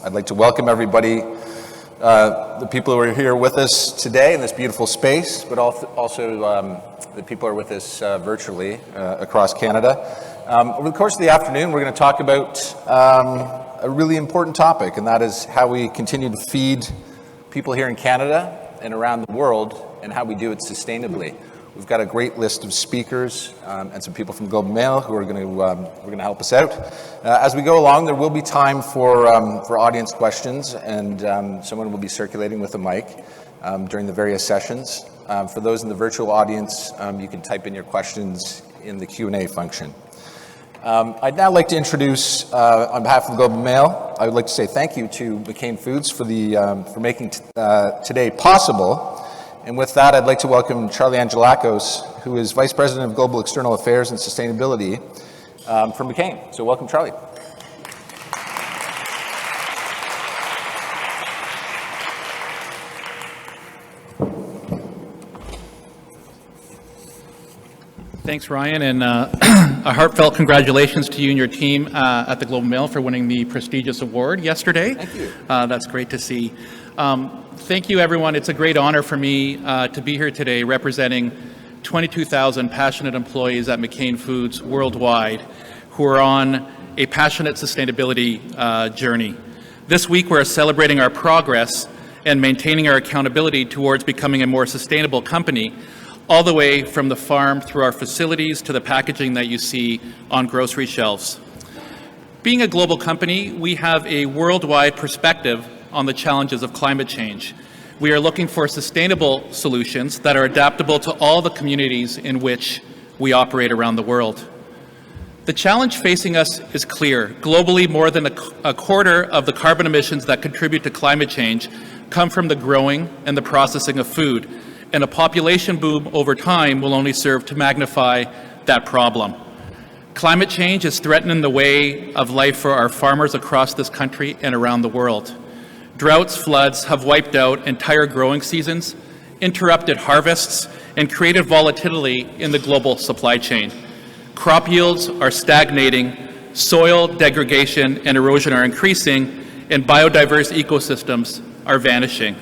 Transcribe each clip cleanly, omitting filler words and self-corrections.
I'd like to welcome everybody, the people who are here with us today in this beautiful space, but also the people who are with us virtually across Canada. Over the course of the afternoon, we're going to talk about a really important topic, and that is how we continue to feed people here in Canada and around the world, and how we do it sustainably. We've got a great list of speakers and some people from Globe and Mail who are going to help us out. As we go along, there will be time for audience questions, and someone will be circulating with a mic during the various sessions. For those in the virtual audience, you can type in your questions in the Q&A function. I'd now like to introduce, on behalf of the Globe and Mail, I would like to say thank you to McCain Foods for making today possible. And with that, I'd like to welcome Charlie Angelakos, who is Vice President of Global External Affairs and Sustainability from McCain. So welcome, Charlie. Thanks, Ryan, and a heartfelt congratulations to you and your team at the Globe and Mail for winning the prestigious award yesterday. Thank you. That's great to see. Thank you, everyone. It's a great honor for me to be here today representing 22,000 passionate employees at McCain Foods worldwide who are on a passionate sustainability journey. This week, we're celebrating our progress and maintaining our accountability towards becoming a more sustainable company, all the way from the farm through our facilities to the packaging that you see on grocery shelves. Being a global company, we have a worldwide perspective on the challenges of climate change. We are looking for sustainable solutions that are adaptable to all the communities in which we operate around the world. The challenge facing us is clear. Globally, more than a quarter of the carbon emissions that contribute to climate change come from the growing and the processing of food, and a population boom over time will only serve to magnify that problem. Climate change is threatening the way of life for our farmers across this country and around the world. Droughts, floods have wiped out entire growing seasons, interrupted harvests, and created volatility in the global supply chain. Crop yields are stagnating, soil degradation and erosion are increasing, and biodiverse ecosystems are vanishing.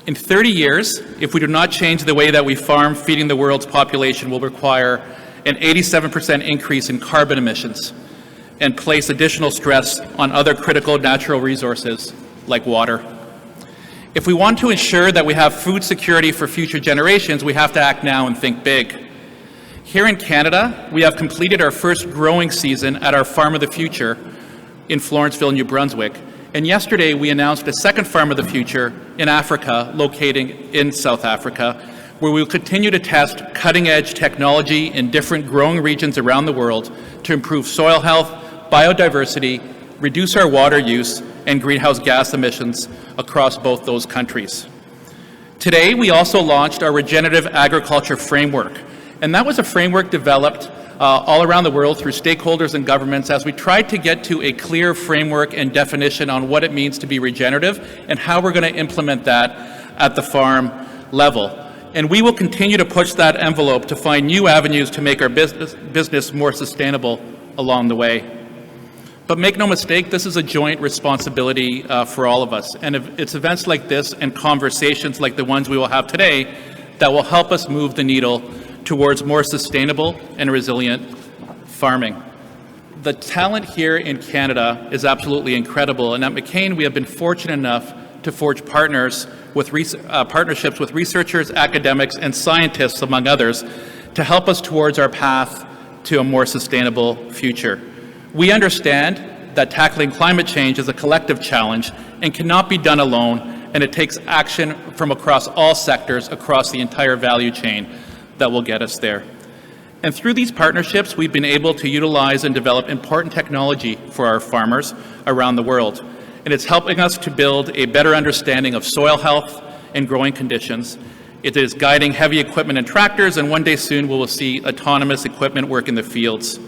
In 30 years, if we do not change the way that we farm, feeding the world's population will require an 87% increase in carbon emissions and place additional stress on other critical natural resources like water. If we want to ensure that we have food security for future generations, we have to act now and think big. Here in Canada, we have completed our first growing season at our Farm of the Future in Florenceville, New Brunswick. And yesterday, we announced a second Farm of the Future in Africa, located in South Africa, where we will continue to test cutting-edge technology in different growing regions around the world to improve soil health, biodiversity, reduce our water use, and greenhouse gas emissions across both those countries. Today, we also launched our Regenerative Agriculture Framework, and that was a framework developed all around the world through stakeholders and governments as we tried to get to a clear framework and definition on what it means to be regenerative and how we're going to implement that at the farm level. And we will continue to push that envelope to find new avenues to make our business more sustainable along the way. But make no mistake, this is a joint responsibility for all of us. And it's events like this and conversations like the ones we will have today that will help us move the needle towards more sustainable and resilient farming. The talent here in Canada is absolutely incredible, and at McCain we have been fortunate enough to forge partnerships with researchers, academics, and scientists, among others, to help us towards our path to a more sustainable future. We understand that tackling climate change is a collective challenge and cannot be done alone, and it takes action from across all sectors, across the entire value chain, that will get us there. And through these partnerships, we've been able to utilize and develop important technology for our farmers around the world. And it's helping us to build a better understanding of soil health and growing conditions. It is guiding heavy equipment and tractors, and one day soon we will see autonomous equipment work in the fields.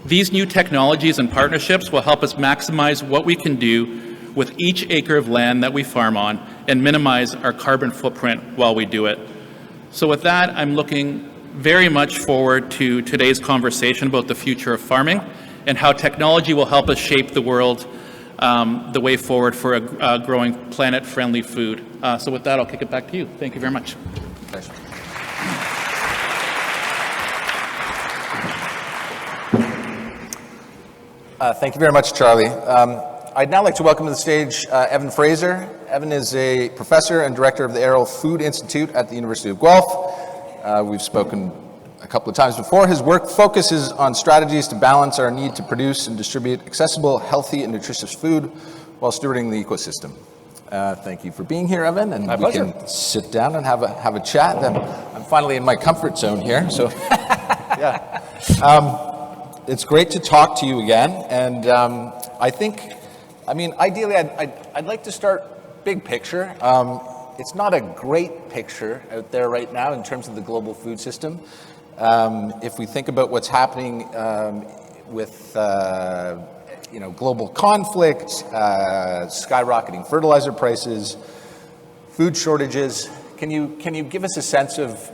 These new technologies and partnerships will help us maximize what we can do with each acre of land that we farm on and minimize our carbon footprint while we do it. So with that, I'm looking very much forward to today's conversation about the future of farming and how technology will help us shape the world the way forward for a growing planet-friendly food. So with that, I'll kick it back to you. Thank you very much. Thanks. Thank you very much, Charlie. I'd now like to welcome to the stage Evan Fraser. Evan is a professor and director of the Aero Food Institute at the University of Guelph. We've spoken a couple of times before. His work focuses on strategies to balance our need to produce and distribute accessible, healthy, and nutritious food while stewarding the ecosystem. Thank you for being here, Evan, and we can sit down and have a chat. I'm finally in my comfort zone here, so yeah. It's great to talk to you again, and ideally, I'd like to start big picture. It's not a great picture out there right now in terms of the global food system. If we think about what's happening with global conflict, skyrocketing fertilizer prices, food shortages, can you give us a sense of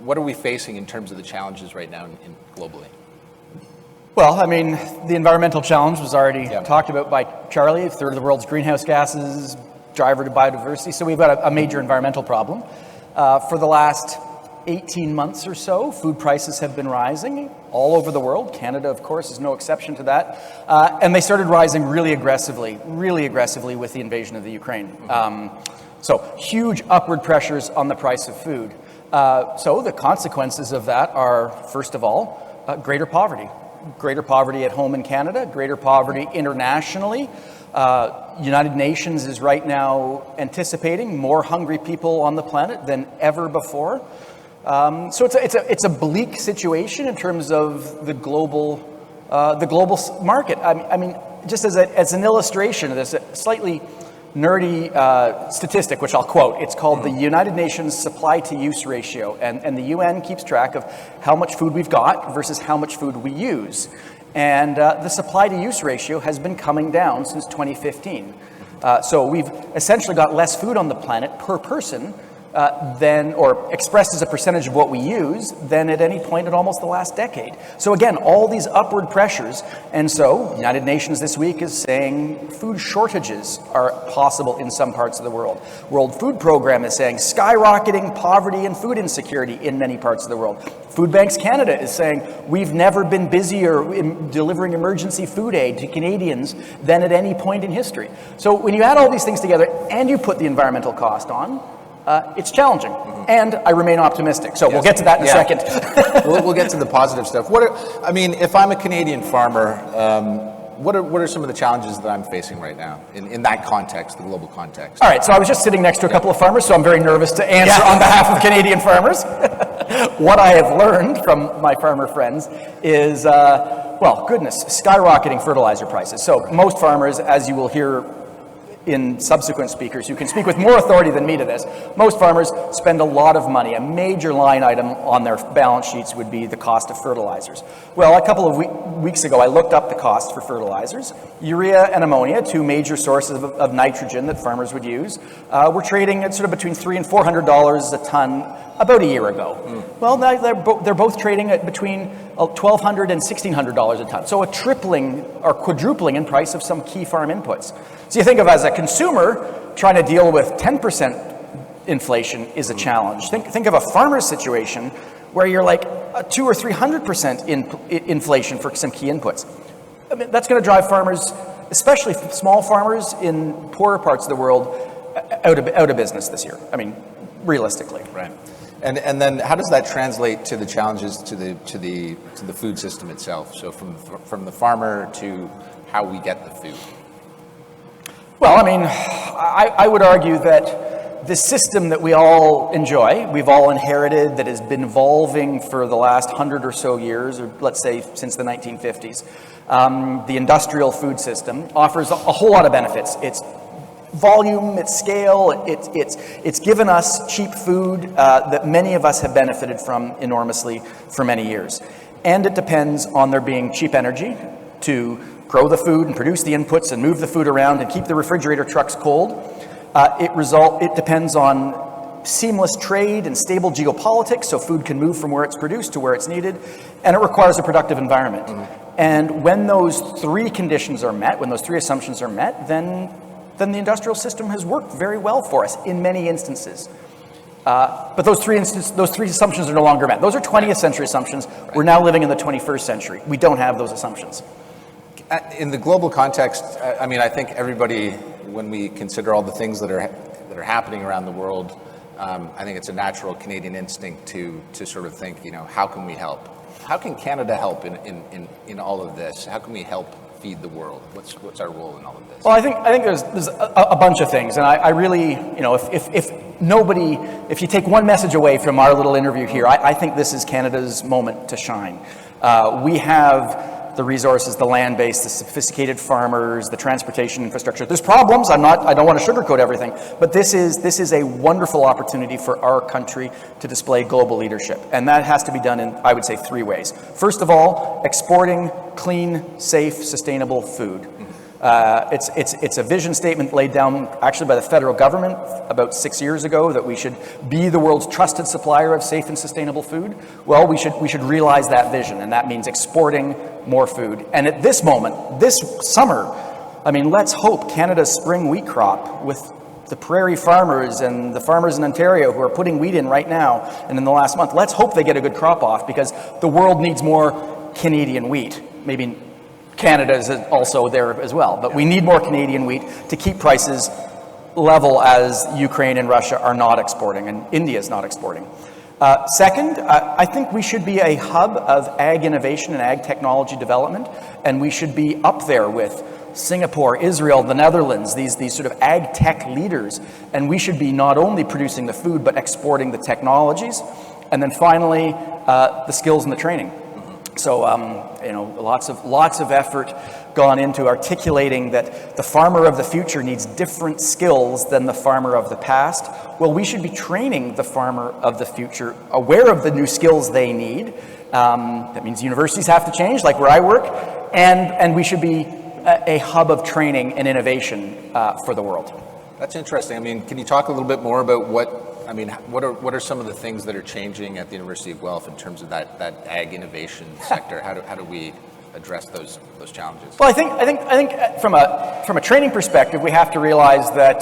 what are we facing in terms of the challenges right now globally? Well, I mean, the environmental challenge was already talked about by Charlie. A third of the world's greenhouse gases, driver to biodiversity. So we've got a major environmental problem. For the last 18 months or so, food prices have been rising all over the world. Canada, of course, is no exception to that. And they started rising really aggressively with the invasion of the Ukraine. So huge upward pressures on the price of food. So the consequences of that are, first of all, greater poverty. Greater poverty at home in Canada, greater poverty internationally. United Nations is right now anticipating more hungry people on the planet than ever before. So it's a bleak situation in terms of the global market. I mean, just as an illustration of this, a slightly nerdy statistic, which I'll quote. It's called the United Nations supply to use ratio, and the UN keeps track of how much food we've got versus how much food we use. And the supply to use ratio has been coming down since 2015. So we've essentially got less food on the planet per person or expressed as a percentage of what we use, than at any point in almost the last decade. So again, all these upward pressures, and so United Nations this week is saying food shortages are possible in some parts of the world. World Food Program is saying skyrocketing poverty and food insecurity in many parts of the world. Food Banks Canada is saying we've never been busier in delivering emergency food aid to Canadians than at any point in history. So when you add all these things together and you put the environmental cost on, it's challenging, and I remain optimistic. So we'll get to that in a second. We'll get to the positive stuff. If I'm a Canadian farmer, what are some of the challenges that I'm facing right now in that context, the global context? All right, so I was just sitting next to a couple of farmers, so I'm very nervous to answer on behalf of Canadian farmers. What I have learned from my farmer friends is, skyrocketing fertilizer prices. So most farmers, as you will hear in subsequent speakers who can speak with more authority than me to this, most farmers spend a lot of money. A major line item on their balance sheets would be the cost of fertilizers. Well, a couple of weeks ago, I looked up the cost for fertilizers. Urea and ammonia, two major sources of nitrogen that farmers would use, were trading at sort of between $300 and $400 a ton about a year ago. Well, now they're both trading at between $1,200 and $1,600 a ton. So a tripling or quadrupling in price of some key farm inputs. So you think of as a consumer trying to deal with 10% inflation is a challenge. Think of a farmer's situation where you're like a 200 or 300% inflation for some key inputs. I mean, that's going to drive farmers, especially small farmers in poorer parts of the world, out of business this year. I mean, realistically. Right. And then how does that translate to the challenges to the food system itself? So from the farmer to how we get the food. Well, I mean, I would argue that the system that we all enjoy, we've all inherited, that has been evolving for the last 100 or so years, or let's say since the 1950s, the industrial food system offers a whole lot of benefits. It's volume, it's scale, it's given us cheap food that many of us have benefited from enormously for many years. And it depends on there being cheap energy to grow the food and produce the inputs and move the food around and keep the refrigerator trucks cold. It depends on seamless trade and stable geopolitics, so food can move from where it's produced to where it's needed, and it requires a productive environment. And when those three conditions are met, when those three assumptions are met, then the industrial system has worked very well for us in many instances. But those three assumptions are no longer met. Those are 20th century assumptions. We're now living in the 21st century. We don't have those assumptions. In the global context, I mean, I think everybody, when we consider all the things that are happening around the world, I think it's a natural Canadian instinct to sort of think, how can we help? How can Canada help in all of this? How can we help feed the world? What's our role in all of this? Well, I think there's a bunch of things, and I really, if you take one message away from our little interview here, I think this is Canada's moment to shine. We have the resources, the land base, the sophisticated farmers, the transportation infrastructure. There's problems. I don't want to sugarcoat everything, but this is a wonderful opportunity for our country to display global leadership, and that has to be done in, I would say, three ways. First of all, exporting clean, safe, sustainable food. It's a vision statement laid down actually by the federal government about 6 years ago that we should be the world's trusted supplier of safe and sustainable food. Well, we should realize that vision, and that means exporting more food. And at this moment, this summer, I mean, let's hope Canada's spring wheat crop, with the prairie farmers and the farmers in Ontario who are putting wheat in right now and in the last month, let's hope they get a good crop off, because the world needs more Canadian wheat. Maybe Canada is also there as well, but we need more Canadian wheat to keep prices level as Ukraine and Russia are not exporting and India is not exporting. Second, I think we should be a hub of ag innovation and ag technology development, and we should be up there with Singapore, Israel, the Netherlands, these sort of ag tech leaders, and we should be not only producing the food but exporting the technologies, and then finally the skills and the training. So lots of effort gone into articulating that the farmer of the future needs different skills than the farmer of the past. Well, we should be training the farmer of the future, aware of the new skills they need. That means universities have to change, like where I work, and we should be a hub of training and innovation for the world. That's interesting. I mean, can you talk a little bit more about what are some of the things that are changing at the University of Guelph in terms of that ag innovation sector? How do we address those challenges? Well, I think from a training perspective, we have to realize that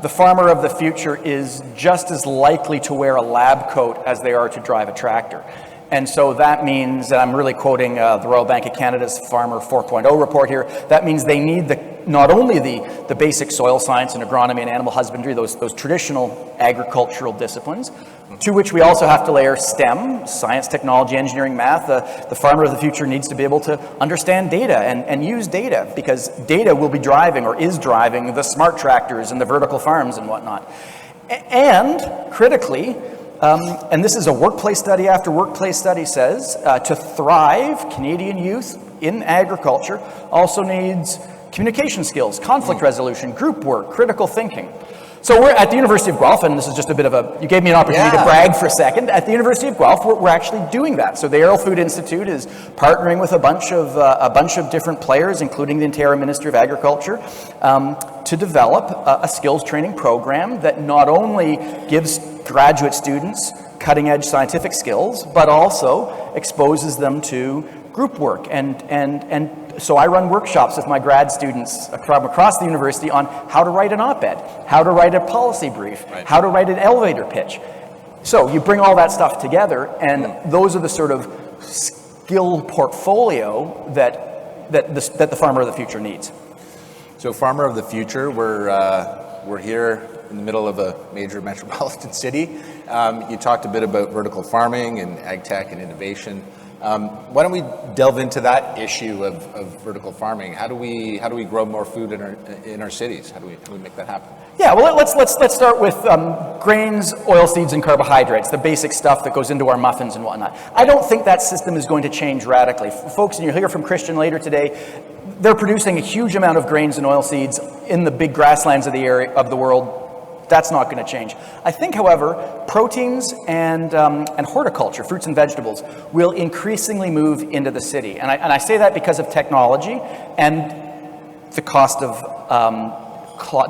the farmer of the future is just as likely to wear a lab coat as they are to drive a tractor. And so that means, and I'm really quoting the Royal Bank of Canada's Farmer 4.0 report here, that means they need not only the basic soil science and agronomy and animal husbandry, those traditional agricultural disciplines, to which we also have to layer STEM, science, technology, engineering, math. The farmer of the future needs to be able to understand data and use data, because data will be driving or is driving the smart tractors and the vertical farms and whatnot. And critically, and this is a workplace study after workplace study says, to thrive, Canadian youth in agriculture also needs communication skills, conflict resolution, group work, critical thinking. So we're at the University of Guelph, and this is just a bit of you gave me an opportunity to brag for a second. At the University of Guelph, we're actually doing that. So the Aero Food Institute is partnering with a bunch of different players, including the Ontario Ministry of Agriculture, to develop a skills training program that not only gives graduate students cutting-edge scientific skills, but also exposes them to group work. And so I run workshops with my grad students from across the university on how to write an op-ed, how to write a policy brief, how to write an elevator pitch. So you bring all that stuff together, and those are the sort of skill portfolio that the farmer of the future needs. So farmer of the future, we're here in the middle of a major metropolitan city. You talked a bit about vertical farming and ag tech and innovation. Why don't we delve into that issue of vertical farming? How do we grow more food in our cities? How do we make that happen? Yeah, well, let's start with grains, oilseeds, and carbohydrates, the basic stuff that goes into our muffins and whatnot. I don't think that system is going to change radically. Folks, and you'll hear from Christian later today, they're producing a huge amount of grains and oilseeds in the big grasslands of the world. That's not going to change. I think, however, proteins and horticulture, fruits and vegetables, will increasingly move into the city. And I say that because of technology and the cost of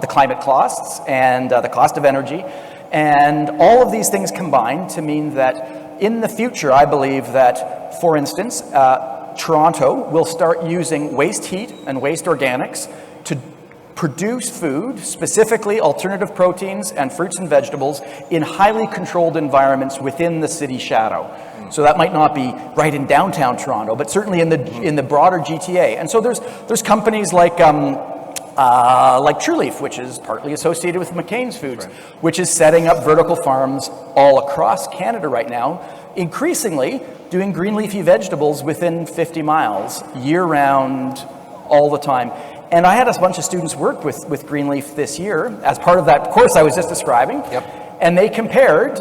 the climate costs and the cost of energy. And all of these things combine to mean that in the future, I believe that, for instance, Toronto will start using waste heat and waste organics to produce food, specifically alternative proteins and fruits and vegetables, in highly controlled environments within the city shadow. So that might not be right in downtown Toronto, but certainly in the broader GTA. And so there's companies like True Leaf, which is partly associated with McCain's Foods, right, which is setting up vertical farms all across Canada right now, increasingly doing green leafy vegetables within 50 miles, year-round, all the time. And I had a bunch of students work with Greenleaf this year as part of that course I was just describing. Yep. And they compared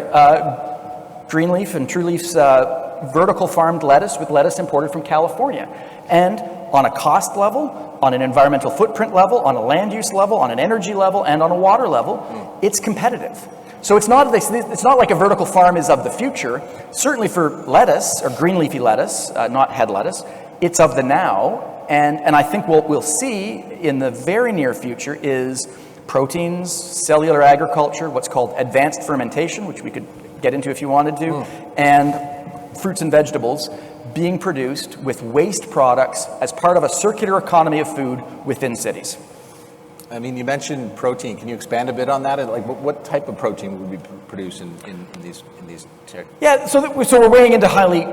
Greenleaf and True Leaf's vertical farmed lettuce with lettuce imported from California. And on a cost level, on an environmental footprint level, on a land use level, on an energy level, and on a water level, it's competitive. So it's not like a vertical farm is of the future. Certainly for lettuce, or green leafy lettuce, not head lettuce, it's of the now. And I think what we'll see in the very near future is proteins, cellular agriculture, what's called advanced fermentation, which we could get into if you wanted to, and fruits and vegetables being produced with waste products as part of a circular economy of food within cities. I mean, you mentioned protein. Can you expand a bit on that? Like, what type of protein would we produce in these? Yeah, so we're weighing into highly,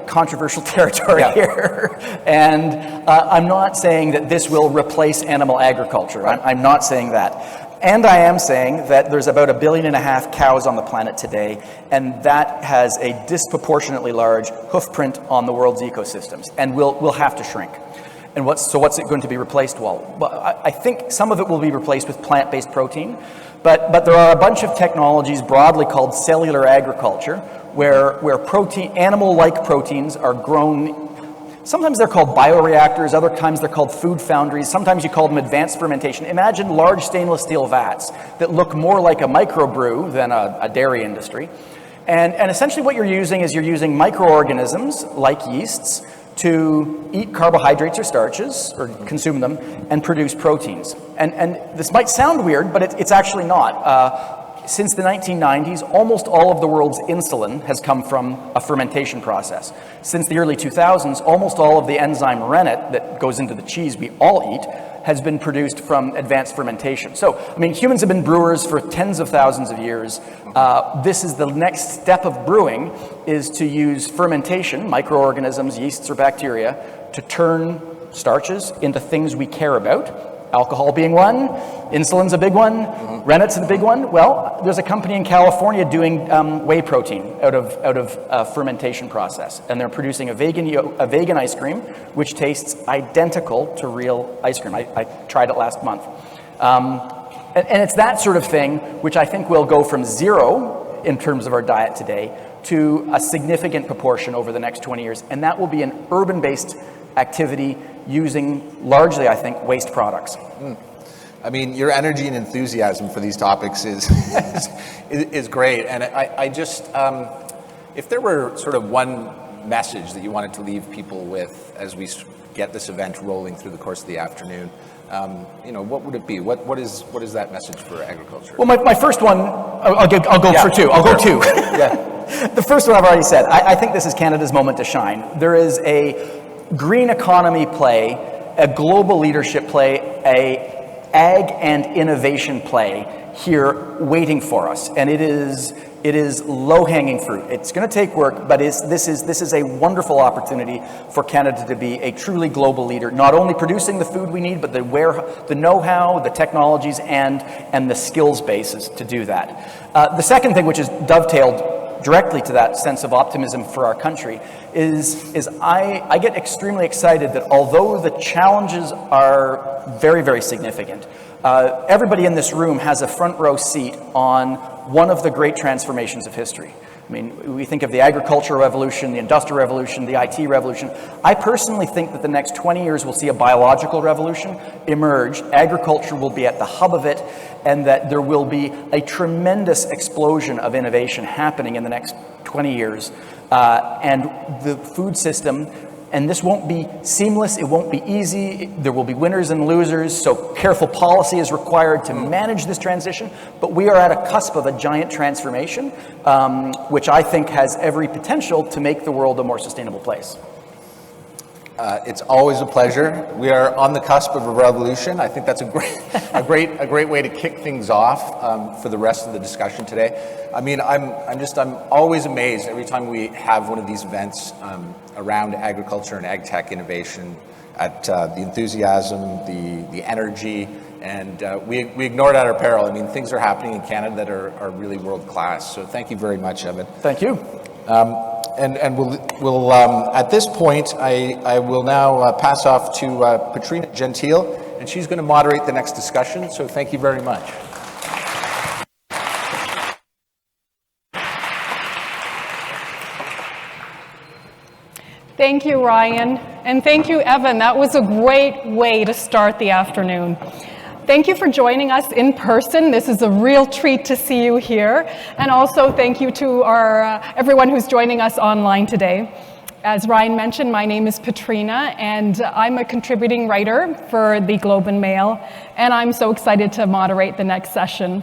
controversial territory here, and I'm not saying that this will replace animal agriculture. I'm not saying that, and I am saying that there's about 1.5 billion cows on the planet today, and that has a disproportionately large hoof print on the world's ecosystems, and will have to shrink. And what's it going to be replaced? Well, I think some of it will be replaced with plant-based protein, but there are a bunch of technologies broadly called cellular agriculture, where animal-like proteins are grown. Sometimes they're called bioreactors, other times they're called food foundries, sometimes you call them advanced fermentation. Imagine large stainless steel vats that look more like a microbrew than a dairy industry. And essentially what you're using microorganisms like yeasts to eat carbohydrates or starches, or consume them, and produce proteins. And this might sound weird, but it's actually not. Since the 1990s, almost all of the world's insulin has come from a fermentation process. Since the early 2000s, almost all of the enzyme rennet that goes into the cheese we all eat has been produced from advanced fermentation. So, humans have been brewers for tens of thousands of years. This is the next step of brewing, is to use fermentation, microorganisms, yeasts or bacteria, to turn starches into things we care about. Alcohol being one, insulin's a big one, rennet's a big one. Well, there's a company in California doing whey protein out of fermentation process, and they're producing a vegan ice cream which tastes identical to real ice cream. I tried it last month. And it's that sort of thing which I think will go from zero in terms of our diet today to a significant proportion over the next 20 years, and that will be an urban-based activity using largely, I think, waste products. Your energy and enthusiasm for these topics is great. And I just, if there were sort of one message that you wanted to leave people with as we get this event rolling through the course of the afternoon, what would it be? What is that message for agriculture? Well, my first one, I'll go for two. I'll go two. Yeah. The first one I've already said. I think this is Canada's moment to shine. There is a green economy play, a global leadership play, a ag and innovation play here waiting for us, and it is low-hanging fruit. It's going to take work, but this is a wonderful opportunity for Canada to be a truly global leader, not only producing the food we need, but the know-how, the technologies, and the skills bases to do that. The second thing, which is dovetailed directly to that sense of optimism for our country, is I get extremely excited that although the challenges are very, very significant, everybody in this room has a front row seat on one of the great transformations of history. We think of the agricultural revolution, the industrial revolution, the IT revolution. I personally think that the next 20 years will see a biological revolution emerge. Agriculture will be at the hub of it, and that there will be a tremendous explosion of innovation happening in the next 20 years. And the food system, and this won't be seamless, it won't be easy, there will be winners and losers, so careful policy is required to manage this transition, but we are at a cusp of a giant transformation, which I think has every potential to make the world a more sustainable place. It's always a pleasure. We are on the cusp of a revolution. I think that's a great way to kick things off for the rest of the discussion today. I mean, I'm always amazed every time we have one of these events around agriculture and ag tech innovation at the enthusiasm, the energy, and we ignore it at our peril. I mean, things are happening in Canada that are really world class. So thank you very much, Evan. Thank you. And we'll at this point, I will now pass off to Patrina Gentile, and she's going to moderate the next discussion. So thank you very much. Thank you, Ryan, and thank you, Evan. That was a great way to start the afternoon. Thank you for joining us in person. This is a real treat to see you here. And also thank you to everyone who's joining us online today. As Ryan mentioned, my name is Patrina, and I'm a contributing writer for the Globe and Mail, and I'm so excited to moderate the next session.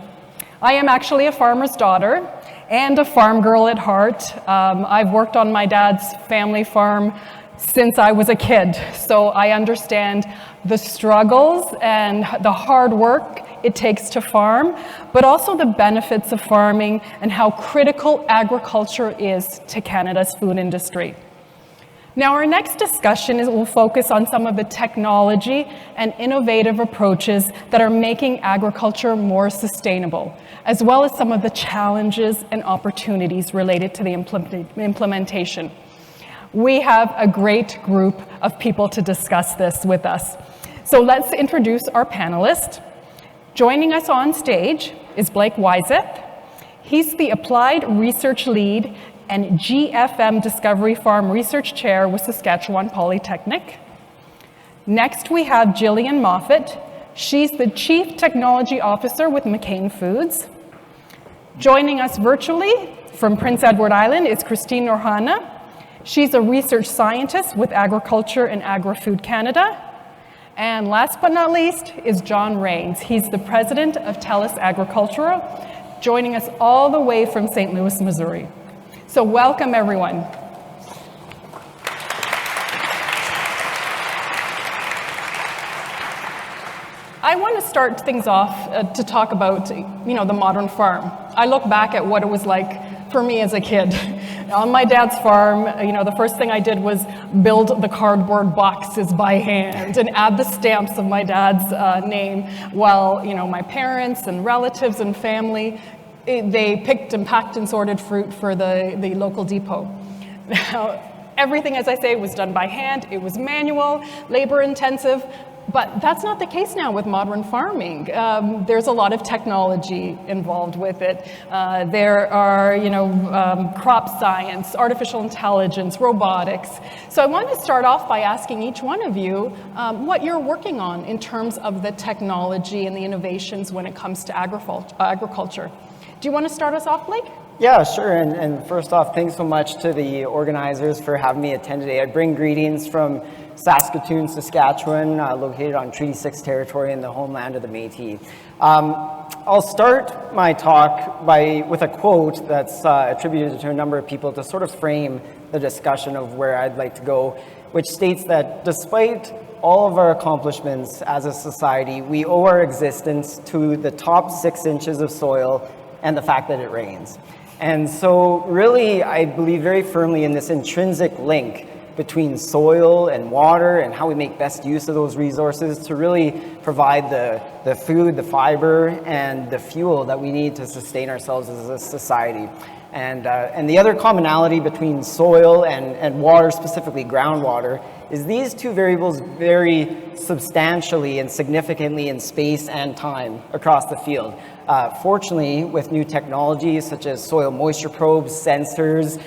I am actually a farmer's daughter and a farm girl at heart. I've worked on my dad's family farm since I was a kid, so I understand the struggles and the hard work it takes to farm, but also the benefits of farming and how critical agriculture is to Canada's food industry. Now, our next discussion will focus on some of the technology and innovative approaches that are making agriculture more sustainable, as well as some of the challenges and opportunities related to the implementation. We have a great group of people to discuss this with us. So let's introduce our panelists. Joining us on stage is Blake Wyseth. He's the Applied Research Lead and GFM Discovery Farm Research Chair with Saskatchewan Polytechnic. Next, we have Jillian Moffat. She's the Chief Technology Officer with McCain Foods. Joining us virtually from Prince Edward Island is Christine Norhana. She's a research scientist with Agriculture and Agri-Food Canada. And last but not least is John Rains. He's the president of TELUS Agricultura, joining us all the way from St. Louis, Missouri. So welcome, everyone. I want to start things off to talk about, the modern farm. I look back at what it was like for me as a kid. On my dad's farm, the first thing I did was build the cardboard boxes by hand and add the stamps of my dad's name, while, my parents and relatives and family, they picked and packed and sorted fruit for the local depot. Now, everything, as I say, was done by hand. It was manual, labor intensive, but that's not the case now with modern farming. There's a lot of technology involved with it. There are, crop science, artificial intelligence, robotics. So I want to start off by asking each one of you what you're working on in terms of the technology and the innovations when it comes to agriculture. Do you want to start us off, Blake? Yeah, sure. And first off, thanks so much to the organizers for having me attend today. I bring greetings from Saskatoon, Saskatchewan, located on Treaty 6 territory in the homeland of the Métis. I'll start my talk with a quote that's attributed to a number of people to sort of frame the discussion of where I'd like to go, which states that despite all of our accomplishments as a society, we owe our existence to the top 6 inches of soil and the fact that it rains. And so really, I believe very firmly in this intrinsic link between soil and water and how we make best use of those resources to really provide the food, the fiber, and the fuel that we need to sustain ourselves as a society. And the other commonality between soil and water, specifically groundwater, is these two variables vary substantially and significantly in space and time across the field. Fortunately, with new technologies such as soil moisture probes, sensors,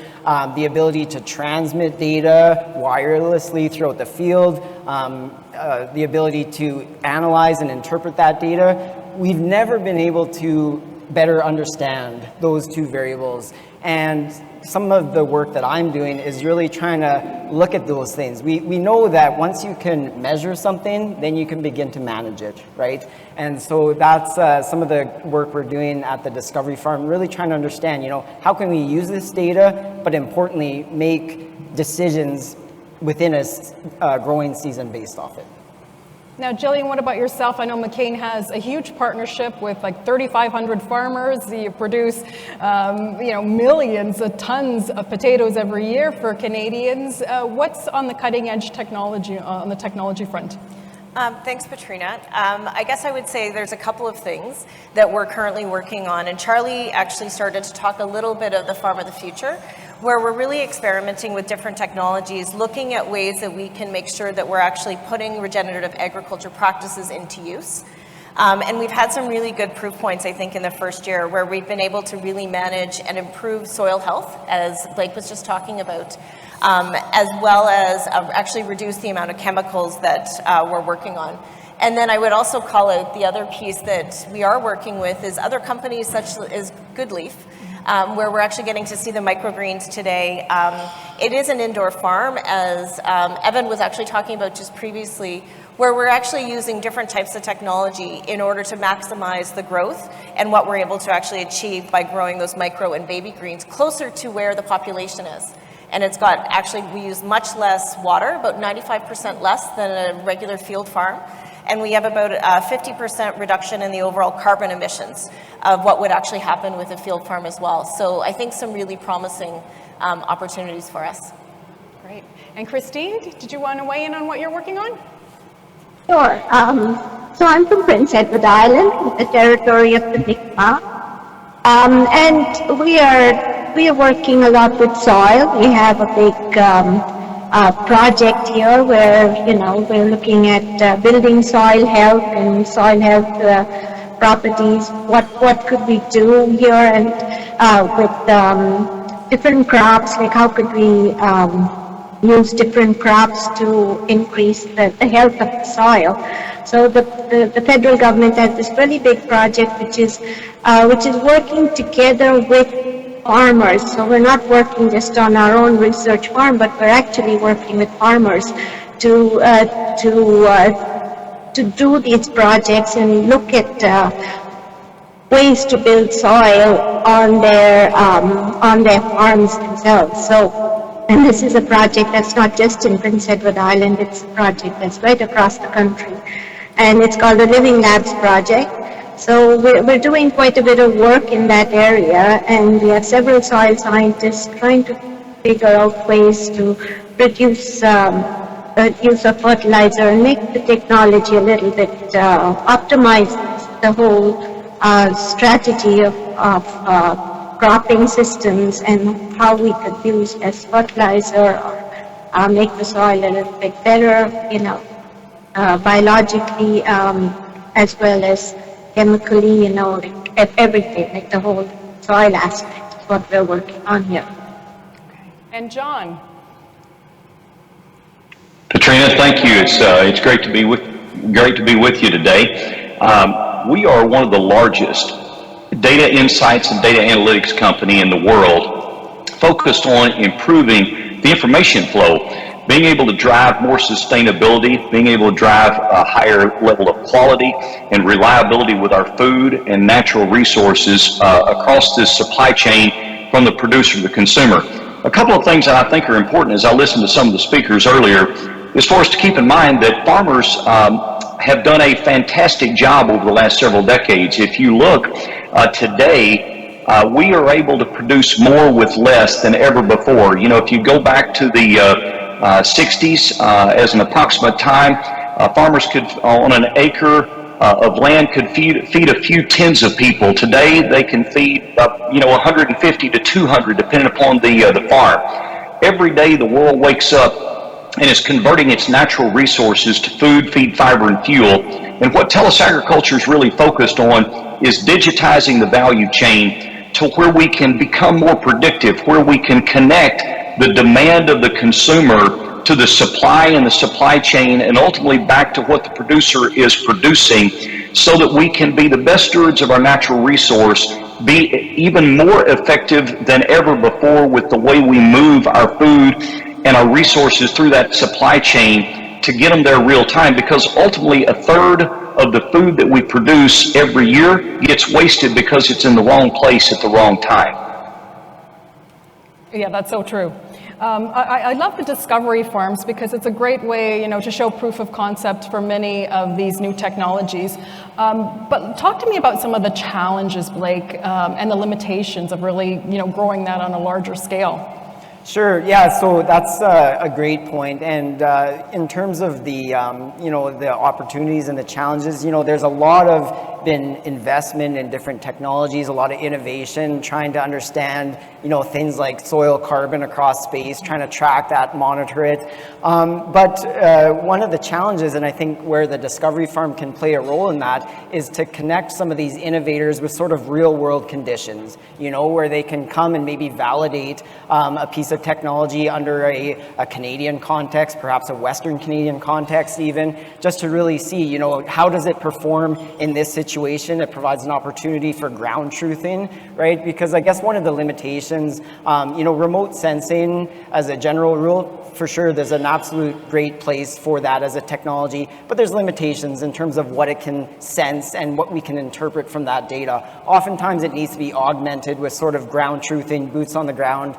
the ability to transmit data wirelessly throughout the field, the ability to analyze and interpret that data, we've never been able to better understand those two variables. And some of the work that I'm doing is really trying to look at those things. We know that once you can measure something, then you can begin to manage it, right? And so that's some of the work we're doing at the Discovery Farm, really trying to understand, how can we use this data, but importantly, make decisions within a growing season based off it. Now, Jillian, what about yourself? I know McCain has a huge partnership with like 3,500 farmers. You produce, millions of tons of potatoes every year for Canadians. What's on the cutting edge technology, on the technology front? Thanks, Patrina. I guess I would say there's a couple of things that we're currently working on, and Charlie actually started to talk a little bit of the farm of the future, where we're really experimenting with different technologies, looking at ways that we can make sure that we're actually putting regenerative agriculture practices into use. And we've had some really good proof points, I think, in the first year, where we've been able to really manage and improve soil health, as Blake was just talking about, as well as actually reduce the amount of chemicals that we're working on. And then I would also call out the other piece that we are working with is other companies such as Goodleaf, where we're actually getting to see the microgreens today. It is an indoor farm, as Evan was actually talking about just previously, where we're actually using different types of technology in order to maximize the growth and what we're able to actually achieve by growing those micro and baby greens closer to where the population is. And it's got, actually, we use much less water, about 95% less than a regular field farm. And we have about a 50% reduction in the overall carbon emissions of what would actually happen with a field farm as well. So I think some really promising opportunities for us. Great. And Christine, did you want to weigh in on what you're working on? Sure. So I'm from Prince Edward Island, the territory of the Mi'kmaq. And we are working a lot with soil. We have a big project here where, we're looking at building soil health and soil health properties. What could we do here, and with different crops, like how could we use different crops to increase the health of the soil. So the federal government has this really big project which is working together with farmers. So we're not working just on our own research farm, but we're actually working with farmers to do these projects and look at ways to build soil on their farms themselves. And this is a project that's not just in Prince Edward Island, it's a project that's right across the country. And it's called the Living Labs Project. So we're doing quite a bit of work in that area, and we have several soil scientists trying to figure out ways to reduce use of fertilizer and make the technology a little bit optimize the whole strategy of cropping systems and how we could use less fertilizer or make the soil a little bit better, biologically as well as chemically, like everything, like the whole soil aspect is what we're working on here. Okay. And John? Katrina, thank you. It's great to be with you today. We are one of the largest data insights and data analytics company in the world, focused on improving the information flow, being able to drive more sustainability, being able to drive a higher level of quality and reliability with our food and natural resources across this supply chain from the producer to the consumer. A couple of things that I think are important as I listened to some of the speakers earlier is for us to keep in mind that farmers have done a fantastic job over the last several decades. If you look today, we are able to produce more with less than ever before. If you go back to the 60s as an approximate time, farmers could, on an acre of land, could feed a few tens of people. Today, they can feed 150 to 200, depending upon the farm. Every day, the world wakes up and is converting its natural resources to food, feed, fiber, and fuel. And what TELUS Agriculture is really focused on is digitizing the value chain to where we can become more predictive, where we can connect the demand of the consumer to the supply and the supply chain, and ultimately back to what the producer is producing, so that we can be the best stewards of our natural resource, be even more effective than ever before with the way we move our food and our resources through that supply chain to get them there real time, because ultimately a third of the food that we produce every year gets wasted because it's in the wrong place at the wrong time. Yeah, that's so true. I love the discovery farms because it's a great way, to show proof of concept for many of these new technologies. But talk to me about some of the challenges, Blake, and the limitations of really, growing that on a larger scale. Sure. Yeah. So that's a great point. And in terms of the the opportunities and the challenges, there's a lot of been investment in different technologies, a lot of innovation, trying to understand things like soil carbon across space, trying to track that, monitor it. But one of the challenges, and I think where the Discovery Farm can play a role in that, is to connect some of these innovators with sort of real world conditions. Where they can come and maybe validate a piece of technology under a Canadian context, perhaps a Western Canadian context even, just to really see, how does it perform in this situation? It provides an opportunity for ground truthing, right? Because I guess one of the limitations, remote sensing as a general rule, for sure, there's an absolute great place for that as a technology, but there's limitations in terms of what it can sense and what we can interpret from that data. Oftentimes it needs to be augmented with sort of ground truthing, boots on the ground,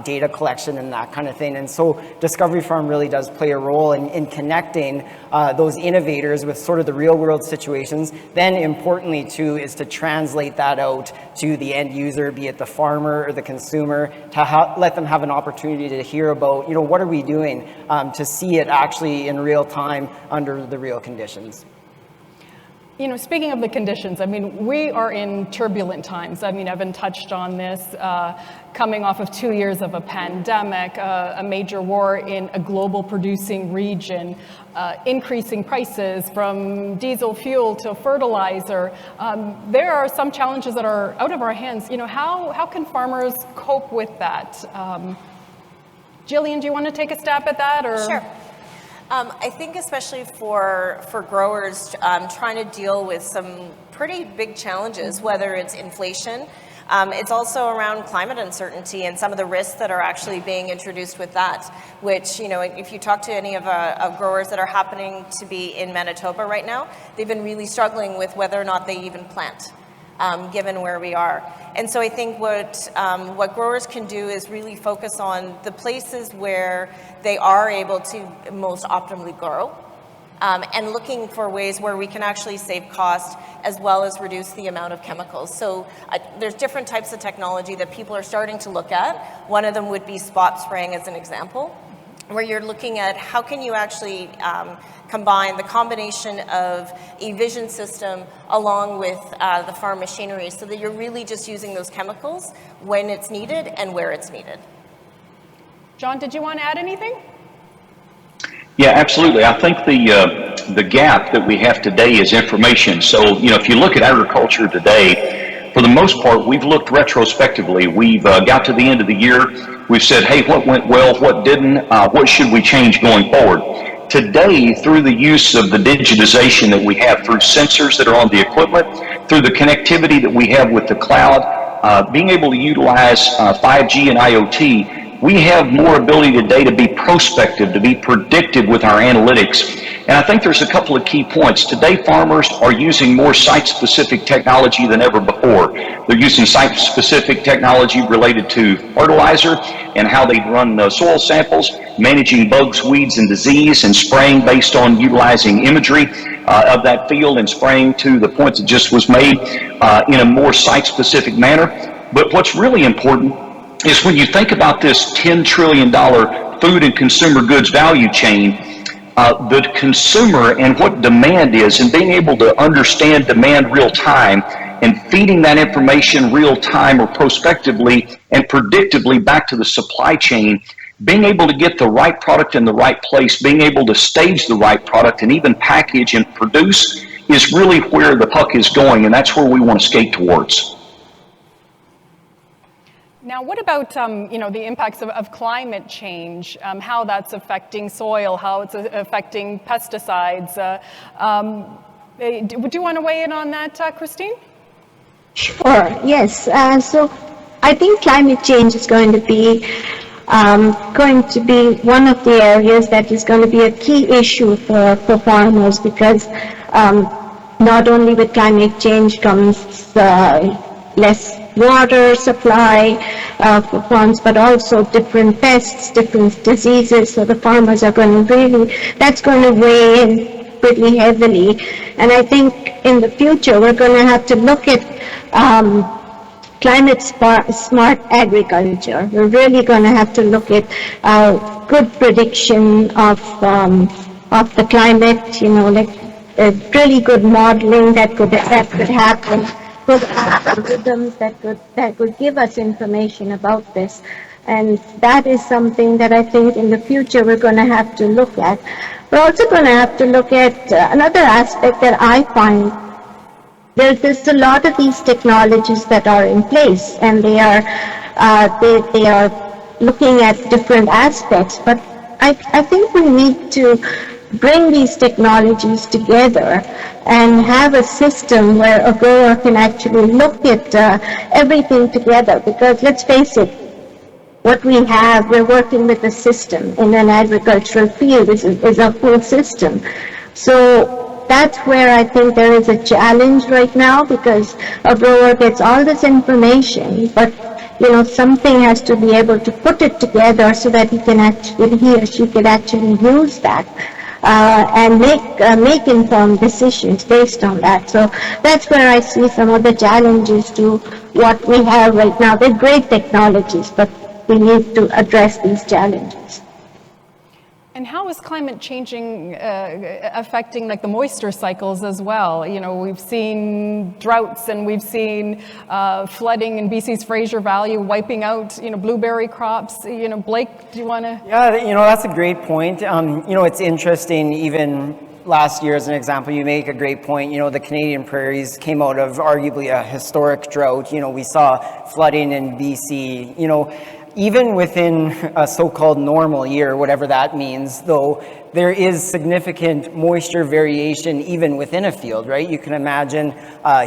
data collection and that kind of thing. And so Discovery Farm really does play a role in connecting those innovators with sort of the real world situations. Then importantly too is to translate that out to the end user, be it the farmer or the consumer, to let them have an opportunity to hear about, what are we doing to see it actually in real time under the real conditions. Speaking of the conditions, we are in turbulent times. Evan touched on this, coming off of 2 years of a pandemic, a major war in a global producing region, increasing prices from diesel fuel to fertilizer. There are some challenges that are out of our hands. How can farmers cope with that? Jillian, do you want to take a stab at that? Or? Sure. I think especially for growers trying to deal with some pretty big challenges, whether it's inflation, it's also around climate uncertainty and some of the risks that are actually being introduced with that, which, if you talk to any of growers that are happening to be in Manitoba right now, they've been really struggling with whether or not they even plant. Given where we are. And so I think what growers can do is really focus on the places where they are able to most optimally grow, and looking for ways where we can actually save cost as well as reduce the amount of chemicals. So there's different types of technology that people are starting to look at. One of them would be spot spraying as an example, where you're looking at how can you actually combine the combination of a vision system along with the farm machinery so that you're really just using those chemicals when it's needed and where it's needed. John, did you want to add anything? Yeah, absolutely. I think the gap that we have today is information. So, if you look at agriculture today, for the most part, we've looked retrospectively. We've got to the end of the year. We've said, hey, what went well, what didn't, what should we change going forward? Today, through the use of the digitization that we have through sensors that are on the equipment, through the connectivity that we have with the cloud, being able to utilize 5G and IoT, we have more ability today to be prospective, to be predictive with our analytics. And I think there's a couple of key points. Today, farmers are using more site-specific technology than ever before. They're using site-specific technology related to fertilizer and how they run soil samples, managing bugs, weeds, and disease, and spraying based on utilizing imagery of that field and spraying to the point that just was made in a more site-specific manner. But what's really important is when you think about this $10 trillion food and consumer goods value chain, the consumer and what demand is, and being able to understand demand real time and feeding that information real time or prospectively and predictably back to the supply chain, being able to get the right product in the right place, being able to stage the right product and even package and produce is really where the puck is going, and that's where we want to skate towards. Now, what about the impacts of climate change, how that's affecting soil, how it's affecting pesticides? Would you want to weigh in on that, Christine? Sure, yes. So I think climate change is going to be one of the areas that is going to be a key issue for farmers, because not only with climate change comes less water supply for farms, but also different pests, different diseases. So the farmers are going to that's going to weigh in pretty heavily. And I think in the future, we're going to have to look at climate smart agriculture. We're really going to have to look at good prediction of the climate, like really good modeling that could happen, good algorithms that could give us information about this. And that is something that I think in the future we're going to have to look at. We're also going to have to look at another aspect that I find. There's a lot of these technologies that are in place, and they are looking at different aspects. But I think we need to bring these technologies together and have a system where a grower can actually look at everything together. Because let's face it, what we have, we're working with a system in an agricultural field is a full system. So that's where I think there is a challenge right now, because a grower gets all this information, but something has to be able to put it together so that he or she can actually use that and make informed decisions based on that. So that's where I see some of the challenges to what we have right now. They're great technologies, but we need to address these challenges. And how is climate changing affecting the moisture cycles as well? We've seen droughts, and we've seen flooding in BC's Fraser Valley, wiping out blueberry crops. Blake, do you want to? Yeah, that's a great point. It's interesting. Even last year, as an example, you make a great point. The Canadian prairies came out of arguably a historic drought. We saw flooding in BC. Even within a so-called normal year, whatever that means, though, there is significant moisture variation even within a field, right? You can imagine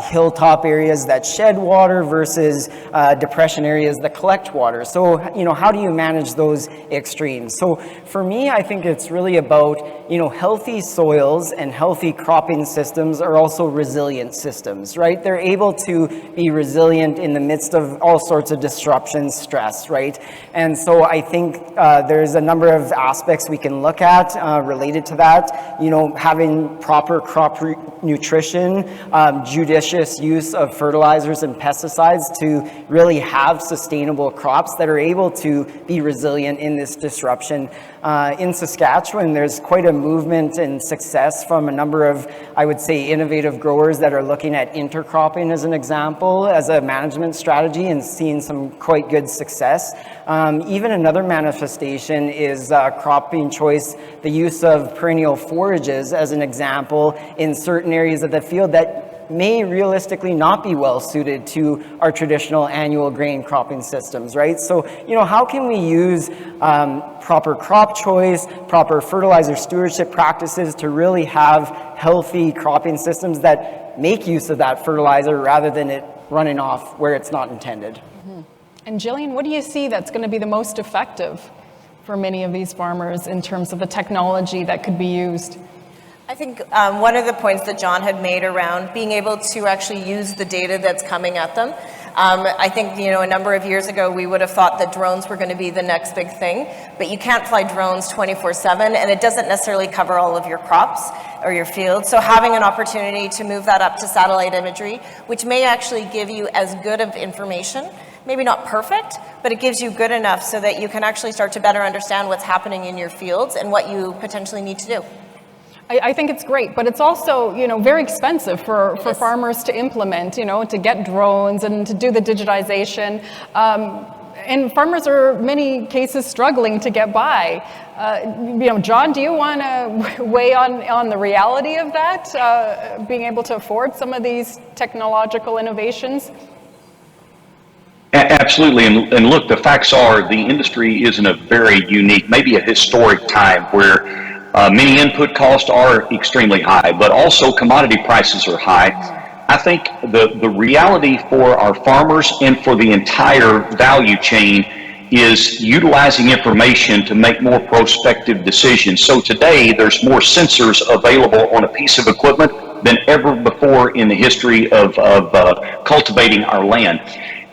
hilltop areas that shed water versus depression areas that collect water. So, how do you manage those extremes? So for me, I think it's really about, healthy soils and healthy cropping systems are also resilient systems, right? They're able to be resilient in the midst of all sorts of disruptions, stress, right? And so I think there's a number of aspects we can look at related to that, having proper crop nutrition, judicious use of fertilizers and pesticides to really have sustainable crops that are able to be resilient in this disruption. In Saskatchewan, there's quite a movement and success from a number of, I would say, innovative growers that are looking at intercropping as an example, as a management strategy, and seeing some quite good success. Even another manifestation is cropping choice, the use of perennial forages as an example in certain areas of the field that may realistically not be well suited to our traditional annual grain cropping systems, right? So, how can we use proper crop choice, proper fertilizer stewardship practices to really have healthy cropping systems that make use of that fertilizer rather than it running off where it's not intended? Mm-hmm. And Jillian, what do you see that's going to be the most effective for many of these farmers in terms of the technology that could be used? I think one of the points that John had made around being able to actually use the data that's coming at them. I think, a number of years ago, we would have thought that drones were going to be the next big thing, but you can't fly drones 24/7, and it doesn't necessarily cover all of your crops or your fields. So having an opportunity to move that up to satellite imagery, which may actually give you as good of information, maybe not perfect, but it gives you good enough so that you can actually start to better understand what's happening in your fields and what you potentially need to do. I think it's great, but it's also, very expensive for farmers to implement, to get drones and to do the digitization. And farmers are, in many cases, struggling to get by. John, do you want to weigh on the reality of that, being able to afford some of these technological innovations? Absolutely, and look, the facts are the industry is in a very unique, maybe a historic time where many input costs are extremely high, but also commodity prices are high. I think the reality for our farmers and for the entire value chain is utilizing information to make more prospective decisions. So today, there's more sensors available on a piece of equipment than ever before in the history of cultivating our land.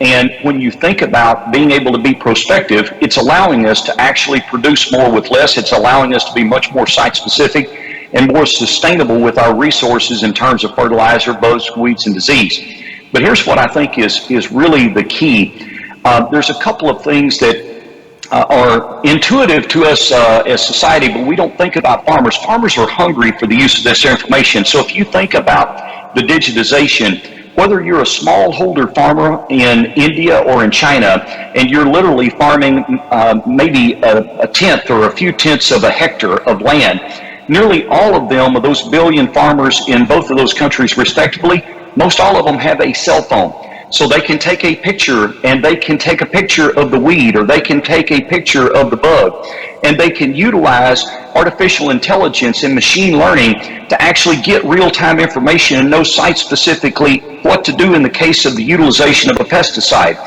And when you think about being able to be prospective, it's allowing us to actually produce more with less. It's allowing us to be much more site-specific and more sustainable with our resources in terms of fertilizer, bugs, weeds, and disease. But here's what I think is really the key. There's a couple of things that are intuitive to us as society, but we don't think about farmers. Farmers are hungry for the use of this information. So if you think about the digitization, whether you're a smallholder farmer in India or in China, and you're literally farming maybe a tenth or a few tenths of a hectare of land, nearly all of them, of those billion farmers in both of those countries respectively, most all of them have a cell phone. So they can take a picture, and they can take a picture of the weed, or they can take a picture of the bug, and they can utilize artificial intelligence and machine learning to actually get real-time information and know site-specifically what to do in the case of the utilization of a pesticide.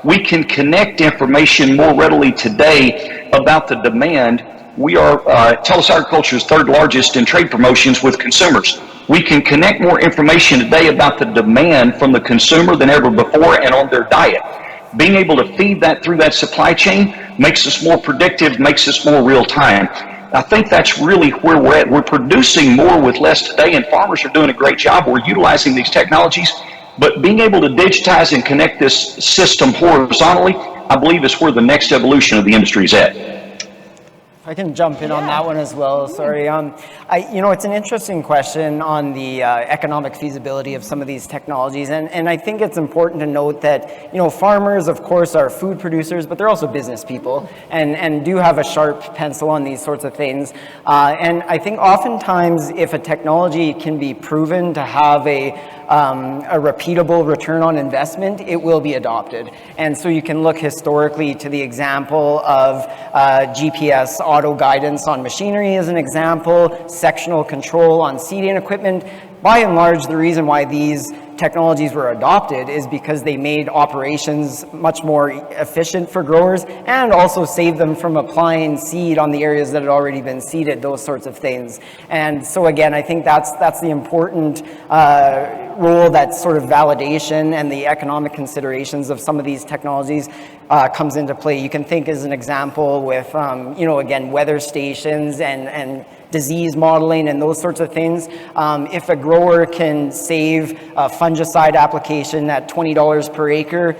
We can connect information more readily today about the demand. We are, TELUS Agriculture's third largest in trade promotions with consumers. We can connect more information today about the demand from the consumer than ever before and on their diet. Being able to feed that through that supply chain makes us more predictive, makes us more real time. I think that's really where we're at. We're producing more with less today, and farmers are doing a great job. We're utilizing these technologies, but being able to digitize and connect this system horizontally, I believe is where the next evolution of the industry is at. I can jump in on that one as well. Sorry. It's an interesting question on the economic feasibility of some of these technologies. And I think it's important to note that, farmers, of course, are food producers, but they're also business people and do have a sharp pencil on these sorts of things. And I think oftentimes if a technology can be proven to have a repeatable return on investment, it will be adopted. And so you can look historically to the example of GPS auto guidance on machinery as an example, sectional control on seeding equipment. By and large, the reason why these technologies were adopted is because they made operations much more efficient for growers and also saved them from applying seed on the areas that had already been seeded, those sorts of things. And so again, I think that's the important role that sort of validation and the economic considerations of some of these technologies comes into play. You can think as an example with, again, weather stations and disease modeling and those sorts of things. If a grower can save a fungicide application at $20 per acre,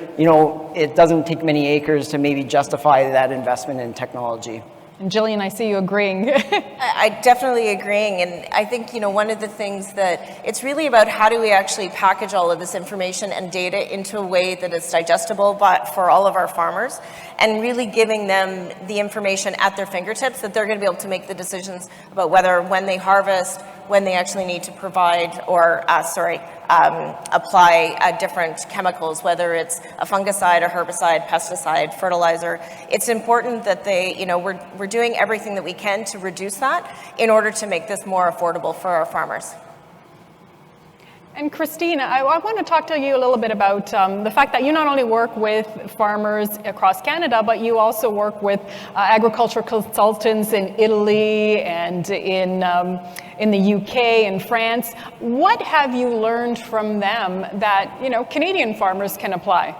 it doesn't take many acres to maybe justify that investment in technology. And Jillian, I see you agreeing. I definitely agreeing, and I think one of the things that it's really about how do we actually package all of this information and data into a way that is digestible for all of our farmers, and really giving them the information at their fingertips that they're going to be able to make the decisions about when they harvest, when they actually need to provide or apply different chemicals, whether it's a fungicide, a herbicide, pesticide, fertilizer. It's important that we're doing everything that we can to reduce that in order to make this more affordable for our farmers. And Christine, I want to talk to you a little bit about the fact that you not only work with farmers across Canada, but you also work with agricultural consultants in Italy and in the UK and France. What have you learned from them that Canadian farmers can apply?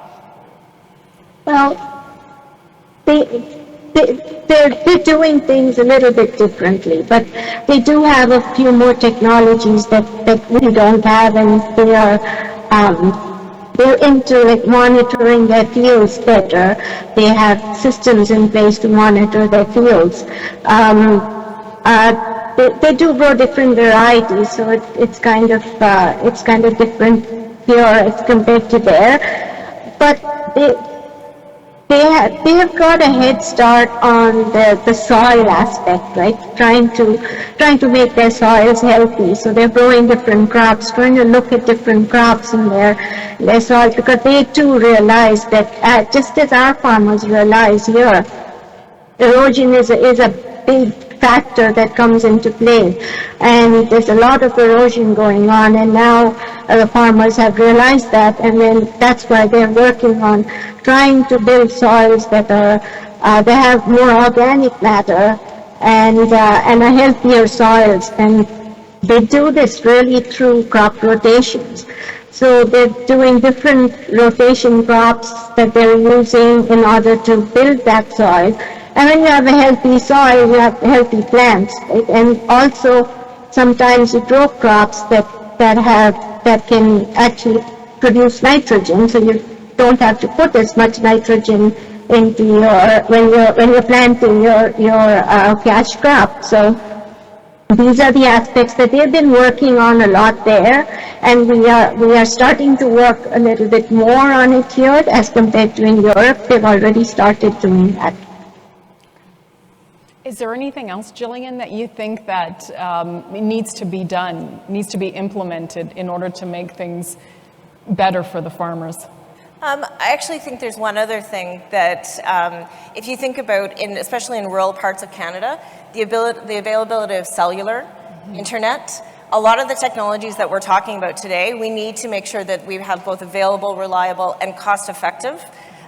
Well, they're doing things a little bit differently, but they do have a few more technologies that we don't have, and they're into monitoring their fields better. They have systems in place to monitor their fields. They do grow different varieties, so it's kind of different here as compared to there, but they have got a head start on the soil aspect, right? Trying to make their soils healthy. So they're growing different crops, trying to look at different crops in their soil, because they too realize that just as our farmers realize here, erosion is a big factor that comes into play, and there's a lot of erosion going on, and now the farmers have realized that, and then that's why they're working on trying to build soils that they have more organic matter and a healthier soils, and they do this really through crop rotations. So they're doing different rotation crops that they're using in order to build that soil. And when you have a healthy soil, you have healthy plants, right? And also sometimes you grow crops that can actually produce nitrogen, so you don't have to put as much nitrogen into your when you're planting your cash crop. So these are the aspects that they've been working on a lot there, and we are starting to work a little bit more on it here as compared to in Europe. They've already started doing that. Is there anything else, Jillian, that you think that needs to be done, needs to be implemented in order to make things better for the farmers? I actually think there's one other thing that if you think about, especially in rural parts of Canada, the availability of cellular, internet, a lot of the technologies that we're talking about today, we need to make sure that we have both available, reliable, and cost-effective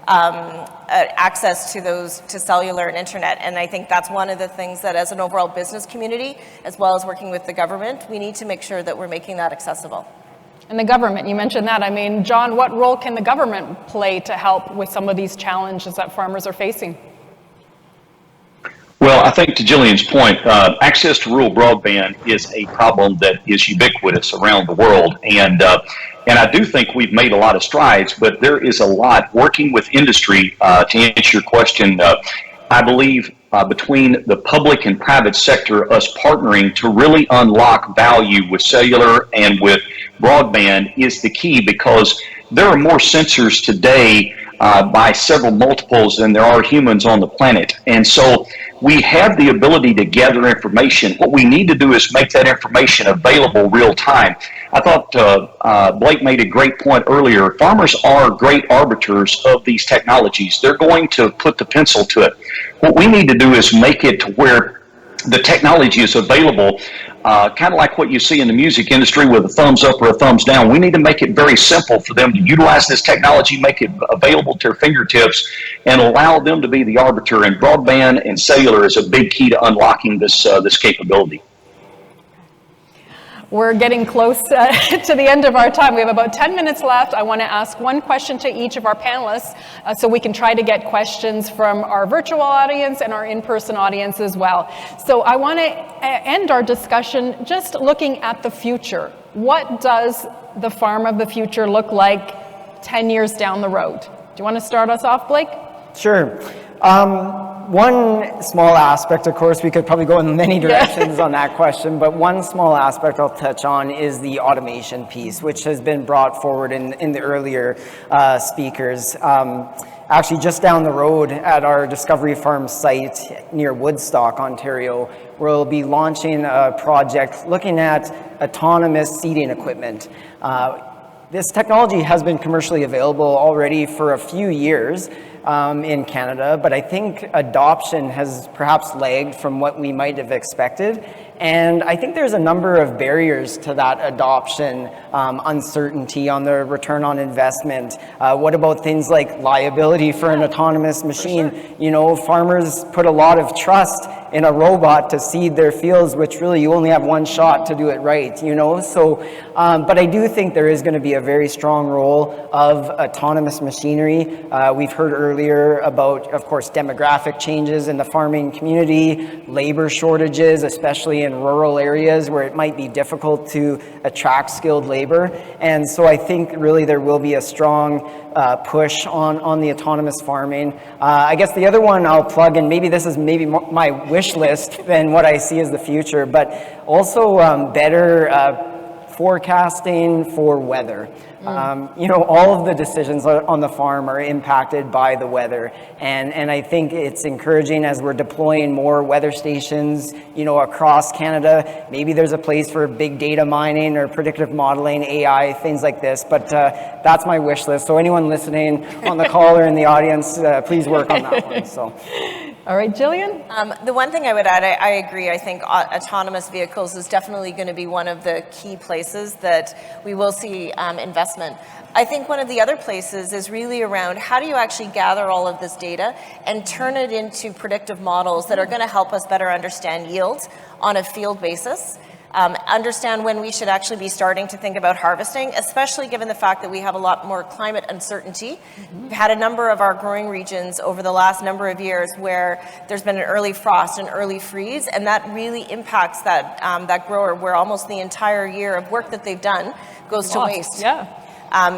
access to cellular and internet. And I think that's one of the things that as an overall business community, as well as working with the government, we need to make sure that we're making that accessible. And the government, you mentioned that. I mean, John, what role can the government play to help with some of these challenges that farmers are facing? Well, I think to Jillian's point, access to rural broadband is a problem that is ubiquitous around the world. And I do think we've made a lot of strides, but there is a lot working with industry. To answer your question, I believe between the public and private sector, us partnering to really unlock value with cellular and with broadband is the key, because there are more sensors today by several multiples than there are humans on the planet. And so we have the ability to gather information. What we need to do is make that information available real time. I thought Blake made a great point earlier. Farmers are great arbiters of these technologies. They're going to put the pencil to it. What we need to do is make it to where the technology is available, kind of like what you see in the music industry with a thumbs up or a thumbs down. We need to make it very simple for them to utilize this technology, make it available to their fingertips, and allow them to be the arbiter. And broadband and cellular is a big key to unlocking this capability. We're getting close to the end of our time. We have about 10 minutes left. I want to ask one question to each of our panelists so we can try to get questions from our virtual audience and our in-person audience as well. So I want to end our discussion just looking at the future. What does the farm of the future look like 10 years down the road? Do you want to start us off, Blake? Sure. One small aspect, of course, we could probably go in many directions on that question, but one small aspect I'll touch on is the automation piece, which has been brought forward in the earlier speakers. Actually, just down the road at our Discovery Farm site near Woodstock, Ontario, we'll be launching a project looking at autonomous seeding equipment. This technology has been commercially available already for a few years in Canada, but I think adoption has perhaps lagged from what we might have expected. And I think there's a number of barriers to that adoption, uncertainty on the return on investment. What about things like liability for an autonomous machine? For sure. You know, farmers put a lot of trust in a robot to seed their fields, which really you only have one shot to do it right, you know? So, but I do think there is going to be a very strong role of autonomous machinery. We've heard earlier about, of course, demographic changes in the farming community, labor shortages, especially in rural areas where it might be difficult to attract skilled labor. And so I think really there will be a strong push on the autonomous farming. I guess the other one I'll plug, and maybe this is maybe my wish list than what I see as the future, but also better forecasting for weather. You know, all of the decisions on the farm are impacted by the weather, and I think it's encouraging as we're deploying more weather stations, you know, across Canada. Maybe there's a place for big data mining or predictive modeling, AI, things like this, but that's my wish list. So anyone listening on the call or in the audience, please work on that one. So. All right, Jillian? The one thing I would add, I agree. I think autonomous vehicles is definitely going to be one of the key places that we will see investment. I think one of the other places is really around how do you actually gather all of this data and turn it into predictive models that are going to help us better understand yields on a field basis. understand when we should actually be starting to think about harvesting, especially given the fact that we have a lot more climate uncertainty. We've had a number of our growing regions over the last number of years where there's been an early frost and early freeze, and that really impacts that, that grower, where almost the entire year of work that they've done goes to waste. Yeah.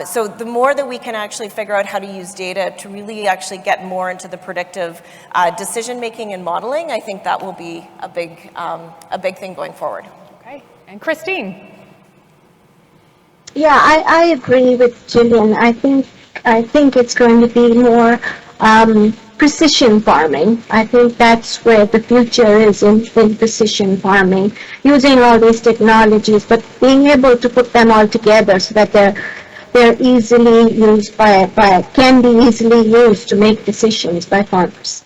So the more that we can actually figure out how to use data to really actually get more into the predictive decision making and modeling, I think that will be a big thing going forward. Okay. And Christine. Yeah, I agree with Gillian. I think it's going to be more precision farming. I think that's where the future is in precision farming, using all these technologies, but being able to put them all together so that they're easily used can be easily used to make decisions by farmers.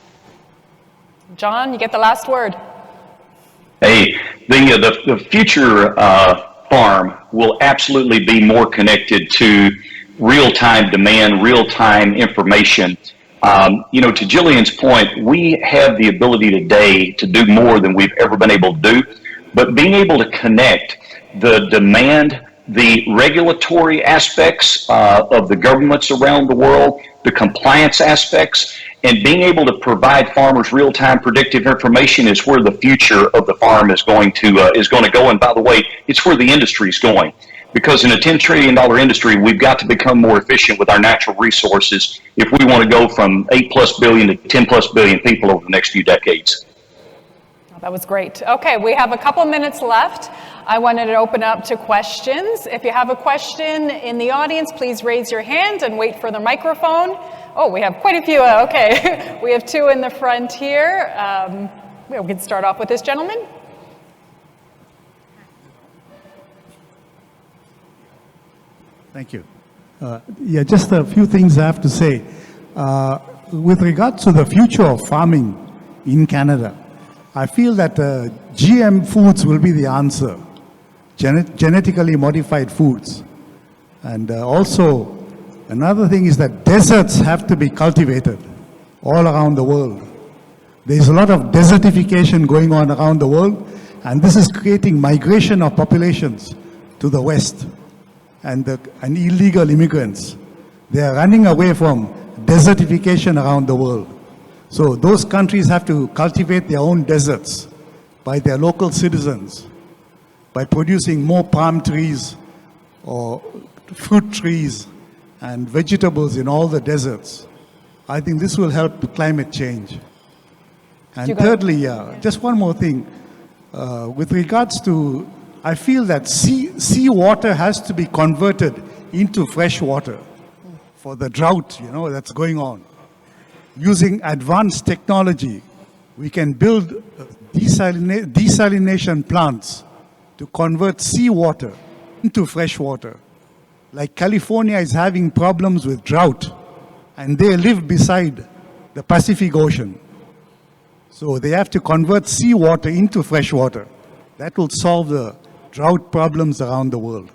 John, you get the last word. Hey, the future farm will absolutely be more connected to real-time demand, real-time information. To Jillian's point, we have the ability today to do more than we've ever been able to do, but being able to connect the demand, the regulatory aspects of the governments around the world, the compliance aspects, and being able to provide farmers real-time predictive information is where the future of the farm is going to go. And by the way, it's where the industry is going. Because in a $10 trillion industry, we've got to become more efficient with our natural resources if we want to go from 8+ billion to 10+ billion people over the next few decades. That was great. Okay, we have a couple minutes left. I wanted to open up to questions. If you have a question in the audience, please raise your hand and wait for the microphone. Oh, we have quite a few. Okay, we have two in the front here. We can start off with this gentleman. Thank you. Just a few things I have to say. With regards to the future of farming in Canada, I feel that GM foods will be the answer, genetically modified foods. And also, another thing is that deserts have to be cultivated all around the world. There's a lot of desertification going on around the world, and this is creating migration of populations to the West. And illegal immigrants, they are running away from desertification around the world. So those countries have to cultivate their own deserts by their local citizens, by producing more palm trees or fruit trees and vegetables in all the deserts. I think this will help climate change. And thirdly, just one more thing. With regards to, I feel that sea water has to be converted into fresh water for the drought, that's going on. Using advanced technology, we can build desalination plants to convert seawater into fresh water. Like California is having problems with drought, and they live beside the Pacific Ocean. So they have to convert seawater into fresh water. That will solve the drought problems around the world.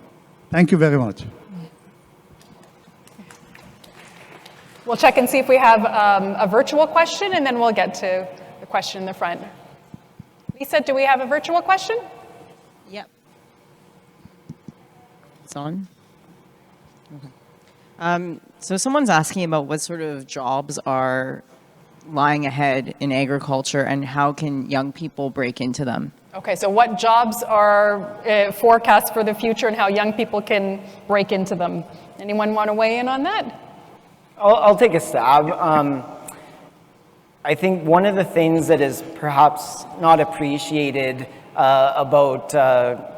Thank you very much. We'll check and see if we have a virtual question, and then we'll get to the question in the front. Lisa, do we have a virtual question? Yep. It's on? Okay. So someone's asking about what sort of jobs are lying ahead in agriculture and how can young people break into them? Okay, so what jobs are forecast for the future and how young people can break into them? Anyone want to weigh in on that? I'll take a stab. I think one of the things that is perhaps not appreciated about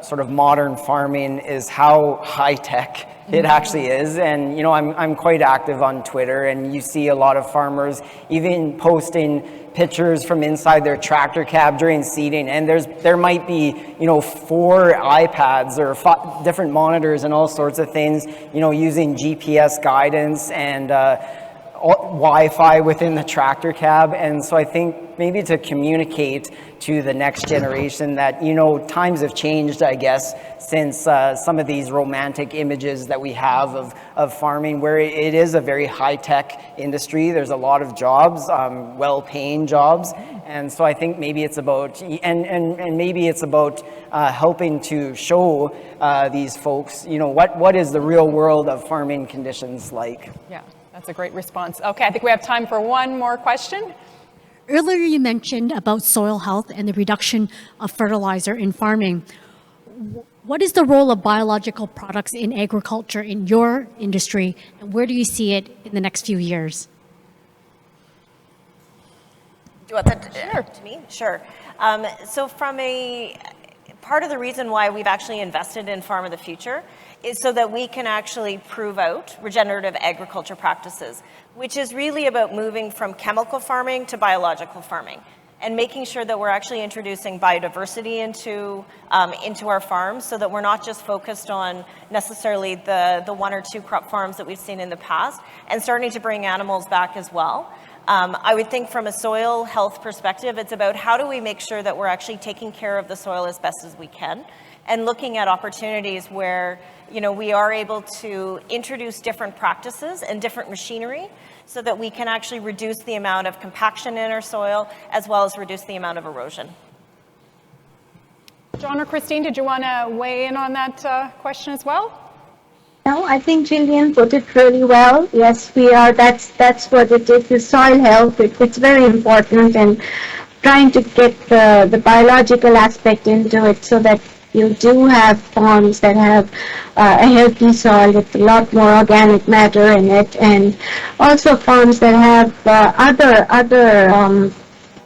sort of modern farming is how high-tech it actually is. And, I'm quite active on Twitter, and you see a lot of farmers even posting pictures from inside their tractor cab during seeding, and there might be 4 iPads or 5 different monitors and all sorts of things, using GPS guidance and Wi-Fi within the tractor cab. And so I think maybe to communicate to the next generation that, you know, times have changed, I guess, since some of these romantic images that we have of farming, where it is a very high-tech industry. There's a lot of jobs, well-paying jobs. And so I think maybe it's about, and maybe it's about helping to show these folks, you know, what is the real world of farming conditions like. Yeah, that's a great response. Okay, I think we have time for one more question. Earlier you mentioned about soil health and the reduction of fertilizer in farming. What is the role of biological products in agriculture in your industry, and where do you see it in the next few years? Do you want that to me? Sure. So from part of the reason why we've actually invested in Farm of the Future is so that we can actually prove out regenerative agriculture practices, which is really about moving from chemical farming to biological farming and making sure that we're actually introducing biodiversity into our farms, so that we're not just focused on necessarily the one or two crop farms that we've seen in the past, and starting to bring animals back as well. I would think from a soil health perspective, it's about how do we make sure that we're actually taking care of the soil as best as we can, and looking at opportunities where, you know, we are able to introduce different practices and different machinery so that we can actually reduce the amount of compaction in our soil, as well as reduce the amount of erosion. John or Christine, did you want to weigh in on that question as well? No, I think Jillian put it really well. Yes, we are. That's what it is. The soil health. It's very important, and trying to get the biological aspect into it, so that you do have farms that have a healthy soil with a lot more organic matter in it, and also farms that have other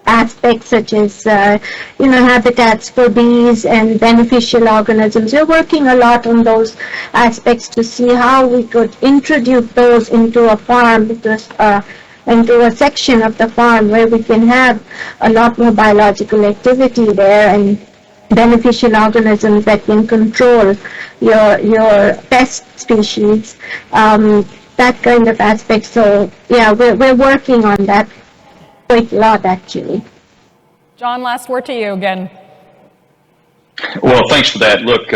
aspects such as habitats for bees and beneficial organisms. We're working a lot on those aspects to see how we could introduce those into a farm, into a section of the farm where we can have a lot more biological activity there, and beneficial organisms that can control your pest species, that kind of aspect. So yeah, we're working on that quite a lot, actually. John, last word to you again. Well, thanks for that. Look,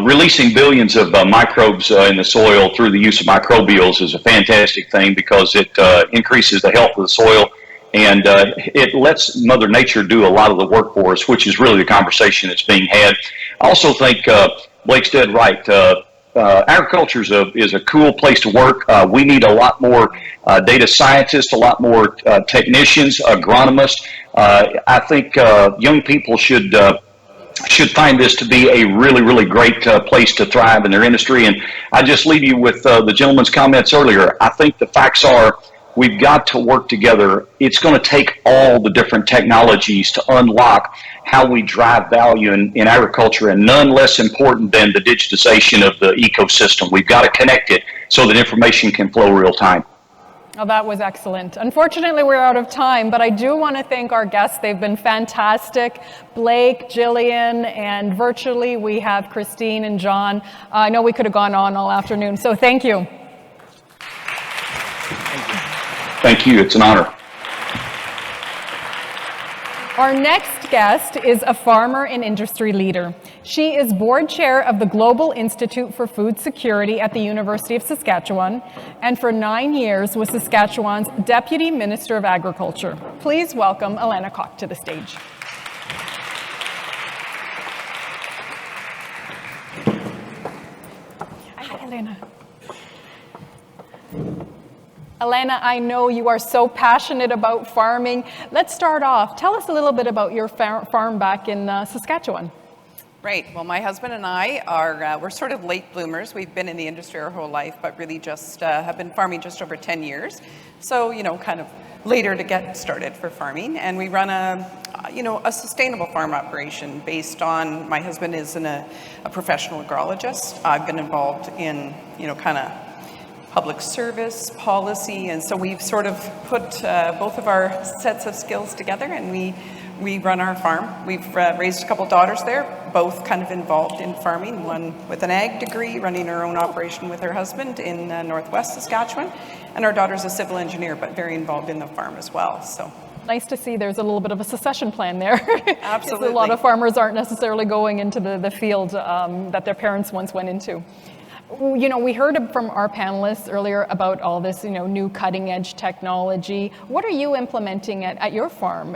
releasing billions of microbes in the soil through the use of microbials is a fantastic thing, because it increases the health of the soil, and it lets Mother Nature do a lot of the work for us, which is really the conversation that's being had. I also think Blake's dead right. Agriculture is a cool place to work. We need a lot more data scientists, a lot more technicians, agronomists. I think young people should find this to be a really, really great place to thrive in their industry. And I just leave you with the gentleman's comments earlier. I think the facts are, we've got to work together. It's going to take all the different technologies to unlock how we drive value in agriculture, and none less important than the digitization of the ecosystem. We've got to connect it so that information can flow real time. Oh, that was excellent. Unfortunately, we're out of time, but I do want to thank our guests. They've been fantastic. Blake, Jillian, and virtually we have Christine and John. I know we could have gone on all afternoon, so thank you. Thank you. It's an honor. Our next guest is a farmer and industry leader. She is board chair of the Global Institute for Food Security at the University of Saskatchewan, and for 9 years was Saskatchewan's Deputy Minister of Agriculture. Please welcome Elena Koch to the stage. Hi, Elena. Elena, I know you are so passionate about farming. Let's start off. Tell us a little bit about your farm back in Saskatchewan. Right. Well, my husband and I we're sort of late bloomers. We've been in the industry our whole life, but really just have been farming just over 10 years. So, kind of later to get started for farming. And we run a sustainable farm operation based on, my husband is a professional agrologist. I've been involved in, kind of public service, policy, and so we've sort of put both of our sets of skills together, and we run our farm. We've raised a couple daughters there, both kind of involved in farming, one with an ag degree, running her own operation with her husband in northwest Saskatchewan, and our daughter's a civil engineer, but very involved in the farm as well. So Nice to see there's a little bit of a succession plan there. Absolutely. A lot of farmers aren't necessarily going into the field that their parents once went into. You know, we heard from our panelists earlier about all this, you know, new cutting edge technology. What are you implementing at your farm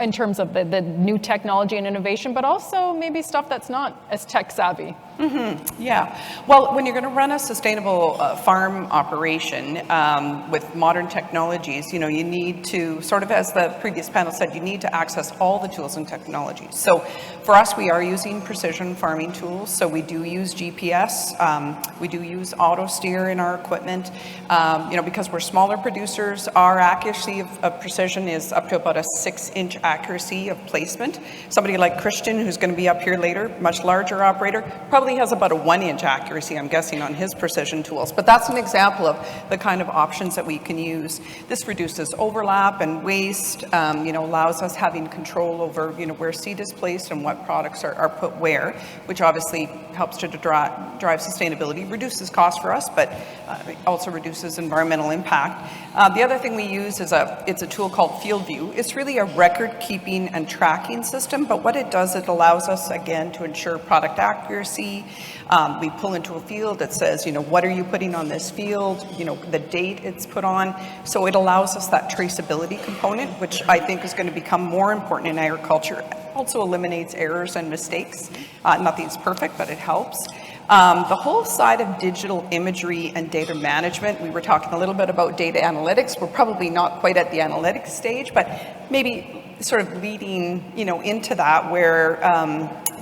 in terms of the new technology and innovation, but also maybe stuff that's not as tech savvy? Mm-hmm. Yeah. Well, when you're going to run a sustainable farm operation with modern technologies, you know, you need to, sort of as the previous panel said, you need to access all the tools and technologies. So for us, we are using precision farming tools. So we do use GPS. We do use auto steer in our equipment. You know, because we're smaller producers, our accuracy of precision is up to about a 6-inch accuracy of placement. Somebody like Christian, who's going to be up here later, much larger operator, probably has about a 1-inch accuracy, I'm guessing, on his precision tools. But that's an example of the kind of options that we can use. This reduces overlap and waste, you know, allows us having control over, you know, where seed is placed and what products are put where, which obviously helps to drive sustainability, reduces cost for us, but also reduces environmental impact. The other thing we use is it's a tool called Field View. It's really a record keeping and tracking system, but what it does, it allows us, again, to ensure product accuracy. We pull into a field that says, you know, what are you putting on this field, you know, the date it's put on. So it allows us that traceability component, which I think is going to become more important in agriculture. Also eliminates errors and mistakes. Nothing's perfect, but it helps. The whole side of digital imagery and data management, we were talking a little bit about data analytics. We're probably not quite at the analytics stage, but maybe sort of leading, you know, into that, where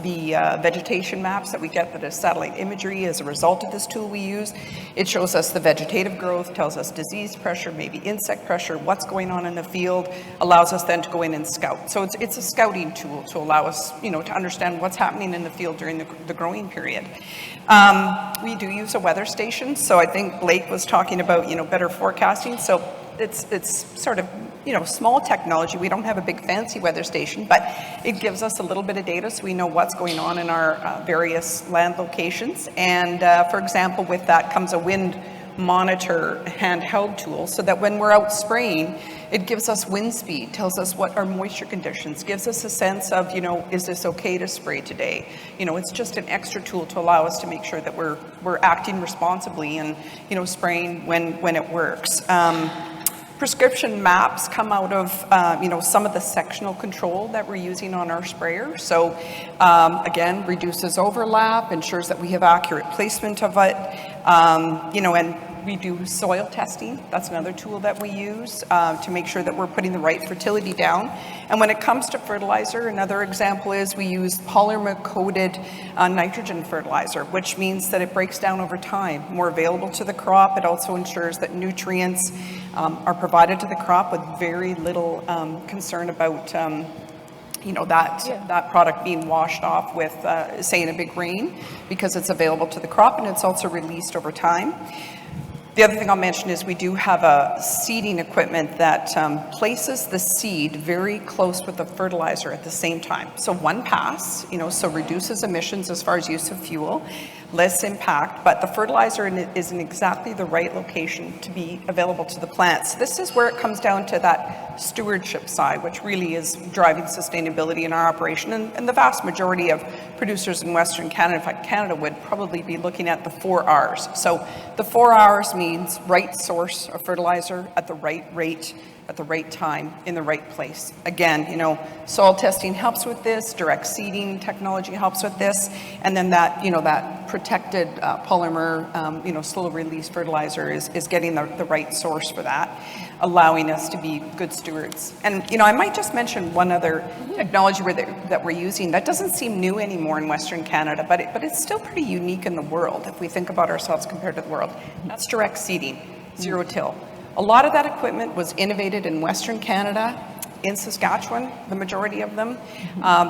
the vegetation maps that we get that is satellite imagery as a result of this tool we use, it shows us the vegetative growth, tells us disease pressure, maybe insect pressure, what's going on in the field, allows us then to go in and scout. So it's a scouting tool to allow us, you know, to understand what's happening in the field during the growing period. We do use a weather station, so I think Blake was talking about, you know, better forecasting. So it's sort of, you know, small technology. We don't have a big fancy weather station, but it gives us a little bit of data so we know what's going on in our various land locations. And for example, with that comes a wind monitor handheld tool, so that when we're out spraying, it gives us wind speed, tells us what our moisture conditions, gives us a sense of, you know, is this okay to spray today? You know, it's just an extra tool to allow us to make sure that we're acting responsibly and, you know, spraying when it works. Prescription maps come out of, you know, some of the sectional control that we're using on our sprayer. So again, reduces overlap, ensures that we have accurate placement of it, you know, and we do soil testing. That's another tool that we use to make sure that we're putting the right fertility down. And when it comes to fertilizer, another example is we use polymer-coated nitrogen fertilizer, which means that it breaks down over time, more available to the crop. It also ensures that nutrients are provided to the crop with very little concern about you know, that product being washed off with, say, in a big rain, because it's available to the crop and it's also released over time. The other thing I'll mention is we do have a seeding equipment that places the seed very close with the fertilizer at the same time. So one pass, you know, so reduces emissions as far as use of fuel, less impact, but the fertilizer is in exactly the right location to be available to the plants. This is where it comes down to that stewardship side, which really is driving sustainability in our operation. And the vast majority of producers in Western Canada, in fact Canada, would probably be looking at the 4 R's. So the 4 R's means right source of fertilizer at the right rate, at the right time, in the right place. Again, you know, soil testing helps with this, direct seeding technology helps with this, and then that, you know, that protected polymer, you know, slow release fertilizer is getting the right source for that, allowing us to be good stewards. And, you know, I might just mention one other technology that we're using that doesn't seem new anymore in Western Canada, but it's still pretty unique in the world if we think about ourselves compared to the world. That's direct seeding, zero till. A lot of that equipment was innovated in Western Canada, in Saskatchewan, the majority of them.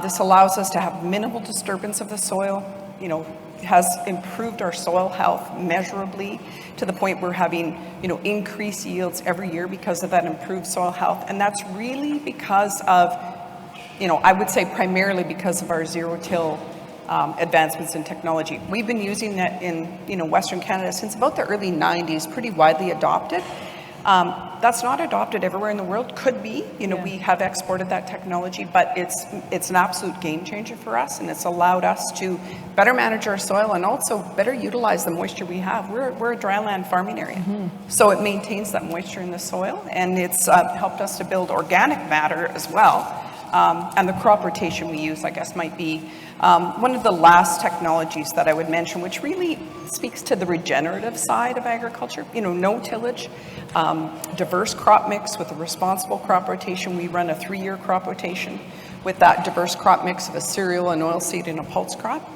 This allows us to have minimal disturbance of the soil, you know, has improved our soil health measurably to the point we're having, you know, increased yields every year because of that improved soil health. And that's really because of, you know, I would say primarily because of our zero-till advancements in technology. We've been using that in, you know, Western Canada since about the early 90s, pretty widely adopted. That's not adopted everywhere in the world. Could be, we have exported that technology, but it's an absolute game changer for us, and it's allowed us to better manage our soil and also better utilize the moisture we have. We're a dryland farming area, so it maintains that moisture in the soil, and it's helped us to build organic matter as well. And the crop rotation we use, I guess, might be one of the last technologies that I would mention, which really speaks to the regenerative side of agriculture. No tillage, diverse crop mix with a responsible crop rotation. We run a 3-year crop rotation with that diverse crop mix of a cereal, an oilseed, and a pulse crop.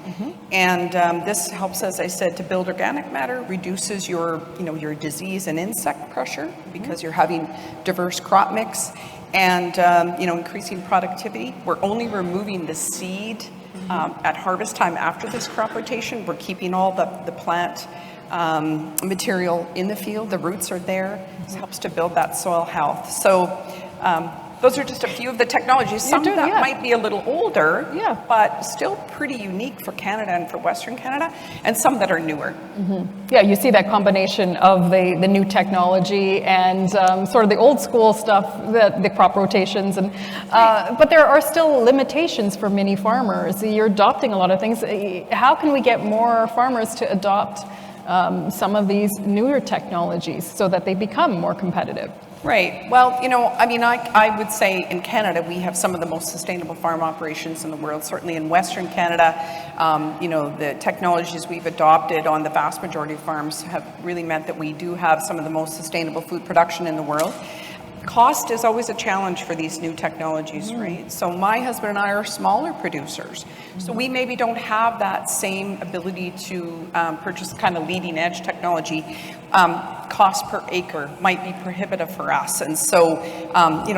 And this helps, as I said, to build organic matter, reduces your disease and insect pressure because you're having diverse crop mix. And increasing productivity. We're only removing the seed at harvest time after this crop rotation. We're keeping all the plant material in the field. The roots are there. This helps to build that soil health. So those are just a few of the technologies. Some that might be a little older, but still pretty unique for Canada and for Western Canada, and some that are newer. Yeah, you see that combination of the new technology and sort of the old school stuff, the crop rotations, and but there are still limitations for many farmers. You're adopting a lot of things. How can we get more farmers to adopt some of these newer technologies so that they become more competitive? Right. Well, I would say in Canada, we have some of the most sustainable farm operations in the world. Certainly in Western Canada, the technologies we've adopted on the vast majority of farms have really meant that we do have some of the most sustainable food production in the world. Cost is always a challenge for these new technologies, right? So my husband and I are smaller producers. So we maybe don't have that same ability to purchase kind of leading edge technology. Cost per acre might be prohibitive for us. And so,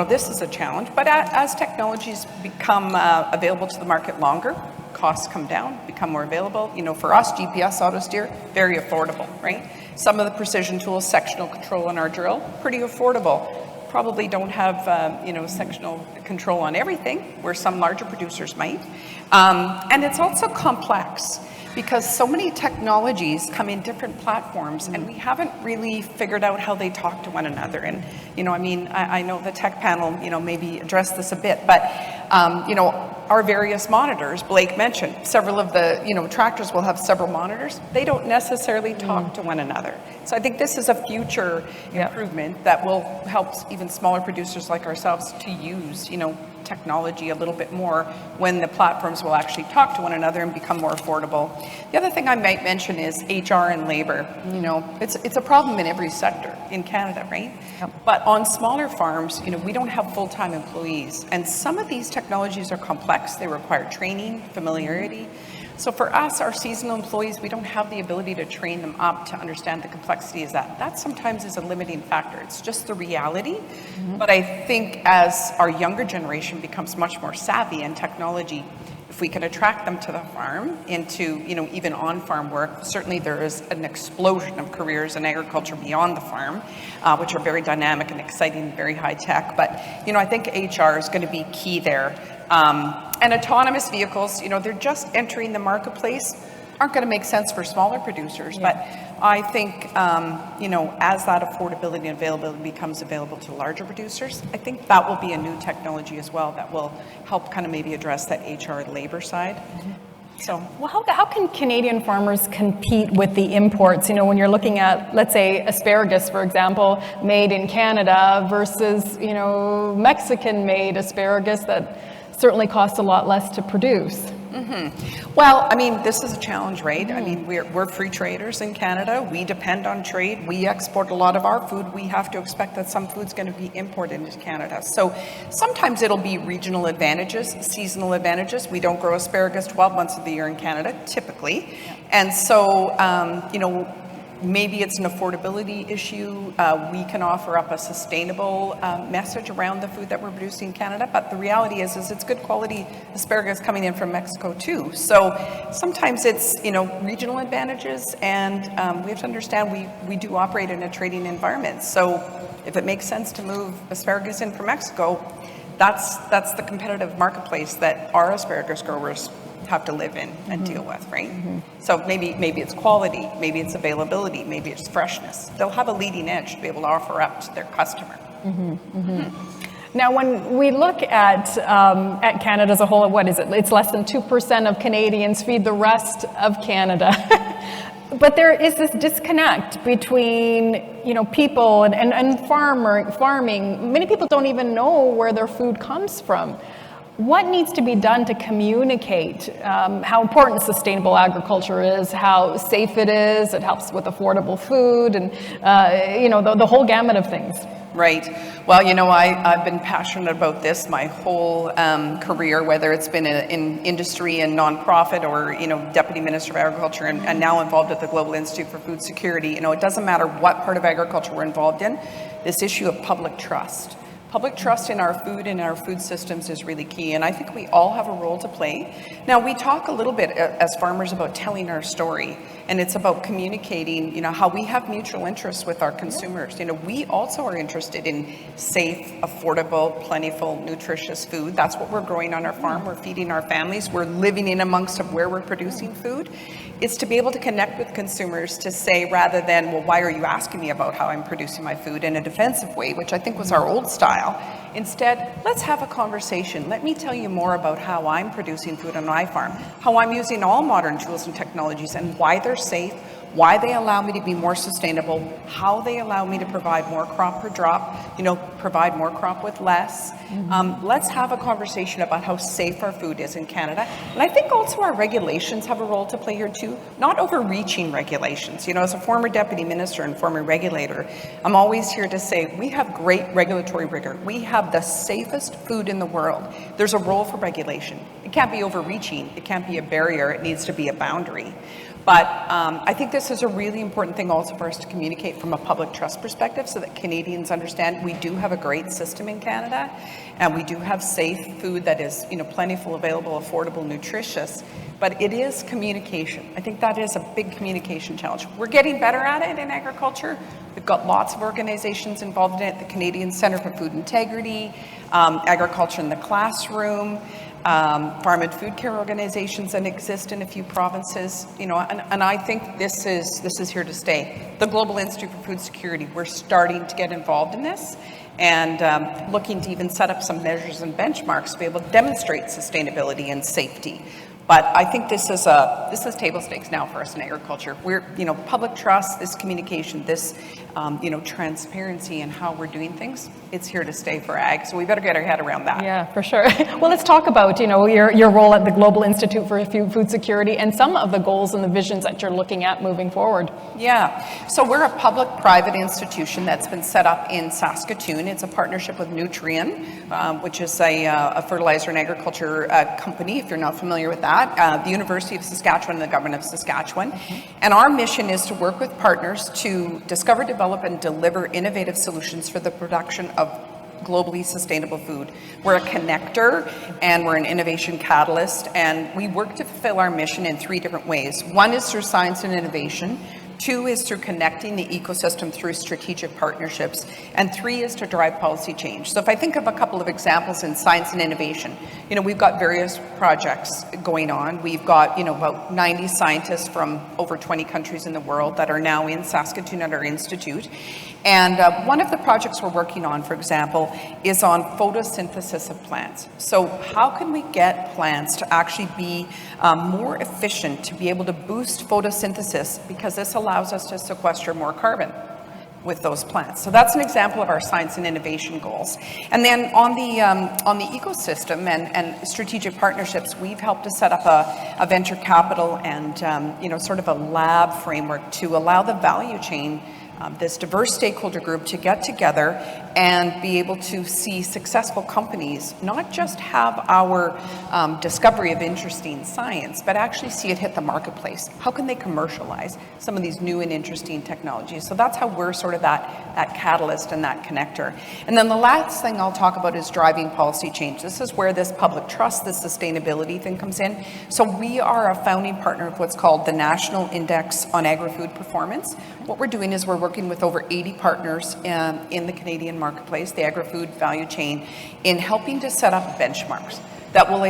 this is a challenge. But as technologies become available to the market longer, costs come down, become more available. For us, GPS auto steer, very affordable, right? Some of the precision tools, sectional control on our drill, pretty affordable. Probably don't have, sectional control on everything, where some larger producers might. And it's also complex because so many technologies come in different platforms and we haven't really figured out how they talk to one another. And, I know the tech panel, maybe addressed this a bit, but, our various monitors, Blake mentioned, several of the, tractors will have several monitors. They don't necessarily talk to one another. So I think this is a future improvement that will help even smaller producers like ourselves to use, technology a little bit more when the platforms will actually talk to one another and become more affordable. The other thing I might mention is HR and labor. It's a problem in every sector in Canada, right? But on smaller farms, we don't have full-time employees. And some of these technologies are complex. They require training, familiarity. So for us, our seasonal employees, we don't have the ability to train them up to understand the complexities. That sometimes is a limiting factor. It's just the reality. But I think as our younger generation becomes much more savvy in technology, if we can attract them to the farm into, even on-farm work, certainly there is an explosion of careers in agriculture beyond the farm, which are very dynamic and exciting, very high tech. But, I think HR is going to be key there. And autonomous vehicles, they're just entering the marketplace, aren't going to make sense for smaller producers. But I think, as that affordability and availability becomes available to larger producers, I think that will be a new technology as well that will help kind of maybe address that HR labor side. So, well, how can Canadian farmers compete with the imports? When you're looking at, let's say, asparagus, for example, made in Canada versus, Mexican-made asparagus that certainly costs a lot less to produce. Well, this is a challenge, right? We're free traders in Canada. We depend on trade. We export a lot of our food. We have to expect that some food's going to be imported into Canada. So sometimes it'll be regional advantages, seasonal advantages. We don't grow asparagus 12 months of the year in Canada, typically. And so, maybe it's an affordability issue. We can offer up a sustainable message around the food that we're producing in Canada, but the reality is it's good quality asparagus coming in from Mexico too. So sometimes it's, regional advantages, and we have to understand we do operate in a trading environment. So if it makes sense to move asparagus in from Mexico, that's the competitive marketplace that our asparagus growers have to live in and deal with, right? So maybe it's quality, maybe it's availability, maybe it's freshness. They'll have a leading edge to be able to offer up to their customer. Now, when we look at Canada as a whole, what is it? It's less than 2% of Canadians feed the rest of Canada. But there is this disconnect between, people and farming. Many people don't even know where their food comes from. What needs to be done to communicate how important sustainable agriculture is, how safe it is, it helps with affordable food, and the whole gamut of things? Right. Well, I've been passionate about this my whole career, whether it's been in industry and nonprofit or, Deputy Minister of Agriculture and now involved at the Global Institute for Food Security. It doesn't matter what part of agriculture we're involved in, this issue of public trust. Public trust in our food and our food systems is really key, and I think we all have a role to play. Now, we talk a little bit as farmers about telling our story, and it's about communicating, how we have mutual interests with our consumers. We also are interested in safe, affordable, plentiful, nutritious food. That's what we're growing on our farm. We're feeding our families. We're living in amongst of where we're producing food. It's to be able to connect with consumers to say, rather than, well, why are you asking me about how I'm producing my food in a defensive way, which I think was our old style. Instead, let's have a conversation. Let me tell you more about how I'm producing food on my farm, how I'm using all modern tools and technologies, and why they're safe, why they allow me to be more sustainable, how they allow me to provide more crop per drop, provide more crop with less. Let's have a conversation about how safe our food is in Canada. And I think also our regulations have a role to play here too, not overreaching regulations. As a former deputy minister and former regulator, I'm always here to say we have great regulatory rigor. We have the safest food in the world. There's a role for regulation. It can't be overreaching. It can't be a barrier. It needs to be a boundary. But I think this is a really important thing also for us to communicate from a public trust perspective so that Canadians understand we do have a great system in Canada and we do have safe food that is, plentiful, available, affordable, nutritious. But it is communication. I think that is a big communication challenge. We're getting better at it in agriculture. We've got lots of organizations involved in it, the Canadian Centre for Food Integrity, Agriculture in the Classroom, farm and food care organizations that exist in a few provinces, and I think this is here to stay. The Global Institute for Food Security, we're starting to get involved in this and looking to even set up some measures and benchmarks to be able to demonstrate sustainability and safety. But I think this is table stakes now for us in agriculture. We're, public trust, this communication, this, transparency in how we're doing things, it's here to stay for ag. So we better get our head around that. Yeah, for sure. Well, let's talk about, your role at the Global Institute for Food Security and some of the goals and the visions that you're looking at moving forward. Yeah, so we're a public-private institution that's been set up in Saskatoon. It's a partnership with Nutrien, which is a fertilizer and agriculture company, if you're not familiar with that, the University of Saskatchewan and the Government of Saskatchewan. And our mission is to work with partners to discover, develop, and deliver innovative solutions for the production of globally sustainable food. We're a connector and we're an innovation catalyst, and we work to fulfill our mission in 3 different ways. 1 is through science and innovation. 2 is through connecting the ecosystem through strategic partnerships, and 3 is to drive policy change. So if I think of a couple of examples in science and innovation, we've got various projects going on. We've got, about 90 scientists from over 20 countries in the world that are now in Saskatoon at our institute. And one of the projects we're working on, for example, is on photosynthesis of plants. So how can we get plants to actually be more efficient, to be able to boost photosynthesis, because this allows us to sequester more carbon with those plants. So that's an example of our science and innovation goals. And then on the ecosystem and strategic partnerships, we've helped to set up a venture capital and sort of a lab framework to allow the value chain, this diverse stakeholder group, to get together and be able to see successful companies not just have our discovery of interesting science, but actually see it hit the marketplace. How can they commercialize some of these new and interesting technologies? So that's how we're sort of that catalyst and that connector. And then the last thing I'll talk about is driving policy change. This is where this public trust, this sustainability thing comes in. So we are a founding partner of what's called the National Index on Agri-Food Performance. What we're doing is we're working with over 80 partners in the Canadian marketplace, the agri-food value chain, in helping to set up benchmarks. that will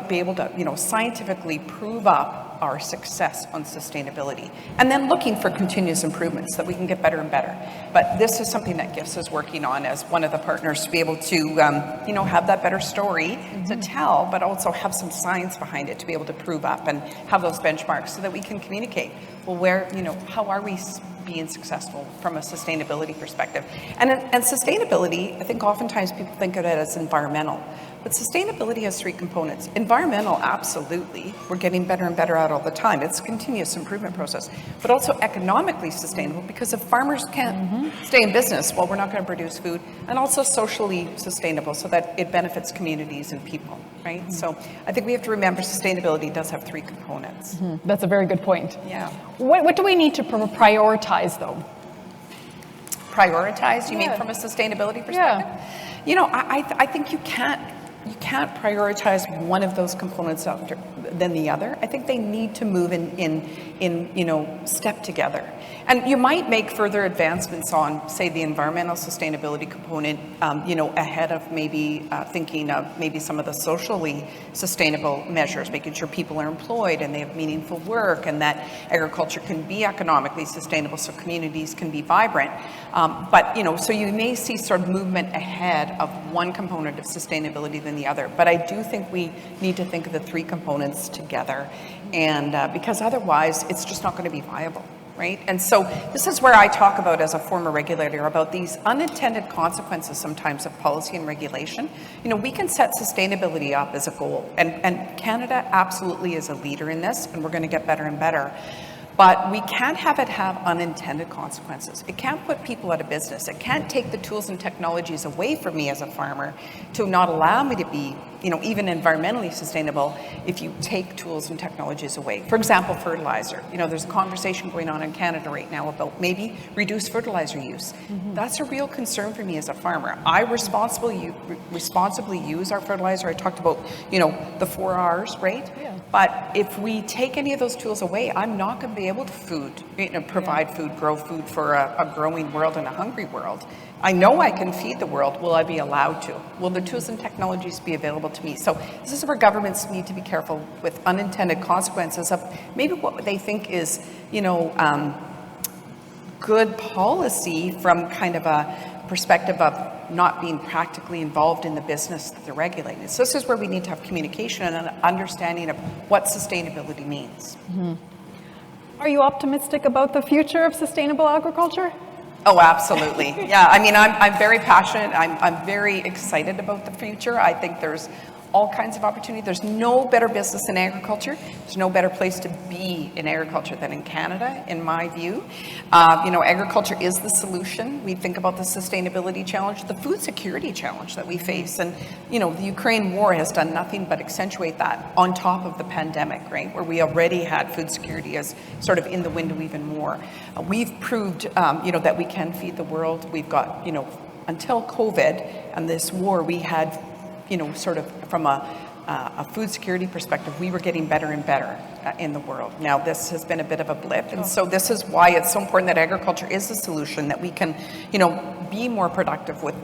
be able to, scientifically prove up our success on sustainability, and then looking for continuous improvements so that we can get better and better. But this is something that GIFS is working on as one of the partners to be able to, have that better story to tell, but also have some science behind it to be able to prove up and have those benchmarks so that we can communicate, well, how are we being successful from a sustainability perspective? And sustainability, I think oftentimes people think of it as environmental, but sustainability has three components. Environmental, absolutely. We're getting better and better at all the time. It's a continuous improvement process. But also economically sustainable, because if farmers can't stay in business, well, we're not going to produce food. And also socially sustainable, so that it benefits communities and people, right? So I think we have to remember sustainability does have three components. That's a very good point. Yeah. What do we need to prioritize, though? Prioritize, you mean from a sustainability perspective? I think you can't prioritize one of those components than the other. I think they need to move in step together. And you might make further advancements on, say, the environmental sustainability component, ahead of maybe thinking of maybe some of the socially sustainable measures, making sure people are employed and they have meaningful work, and that agriculture can be economically sustainable so communities can be vibrant. So you may see sort of movement ahead of one component of sustainability than the other. But I do think we need to think of the three components together, and because otherwise it's just not going to be viable. Right? And so this is where I talk about, as a former regulator, about these unintended consequences sometimes of policy and regulation. We can set sustainability up as a goal, and Canada absolutely is a leader in this, and we're going to get better and better. But we can't have it have unintended consequences. It can't put people out of business. It can't take the tools and technologies away from me as a farmer to not allow me to be, even environmentally sustainable if you take tools and technologies away. For example, fertilizer. There's a conversation going on in Canada right now about maybe reduced fertilizer use. That's a real concern for me as a farmer. I responsibly use our fertilizer. I talked about, the 4 R's, right? Yeah. But if we take any of those tools away, I'm not going to be able to provide food, grow food for a growing world and a hungry world. I know I can feed the world. Will I be allowed to? Will the tools and technologies be available to me? So this is where governments need to be careful with unintended consequences of maybe what they think is, good policy from kind of a perspective of not being practically involved in the business that they're regulating. So this is where we need to have communication and an understanding of what sustainability means. Are you optimistic about the future of sustainable agriculture? Oh, absolutely. Yeah, I mean, I'm very passionate. I'm very excited about the future. I think there's all kinds of opportunity. There's no better business in agriculture. There's no better place to be in agriculture than in Canada, in my view. Agriculture is the solution. We think about the sustainability challenge, the food security challenge that we face. And, the Ukraine war has done nothing but accentuate that on top of the pandemic, right? Where we already had food security as sort of in the window even more. We've proved, that we can feed the world. We've got, until COVID and this war, we had sort of from a food security perspective, we were getting better and better in the world. Now, this has been a bit of a blip. And so this is why it's so important that agriculture is the solution, that we can, be more productive with,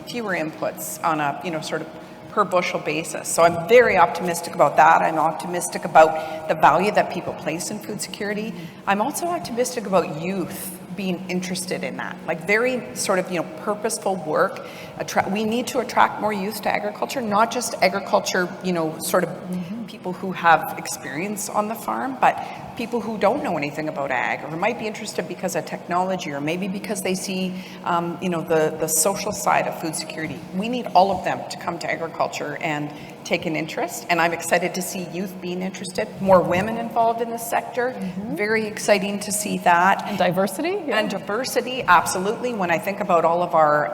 fewer inputs on a, sort of per bushel basis. So I'm very optimistic about that. I'm optimistic about the value that people place in food security. I'm also optimistic about youth being interested in that, like very sort of, purposeful work. We need to attract more youth to agriculture, not just agriculture, sort of people who have experience on the farm, but people who don't know anything about ag, or might be interested because of technology, or maybe because they see, the social side of food security. We need all of them to come to agriculture and take an interest, and I'm excited to see youth being interested, more women involved in this sector. Very exciting to see that. And diversity? Yeah. And diversity, absolutely. When I think about all of our,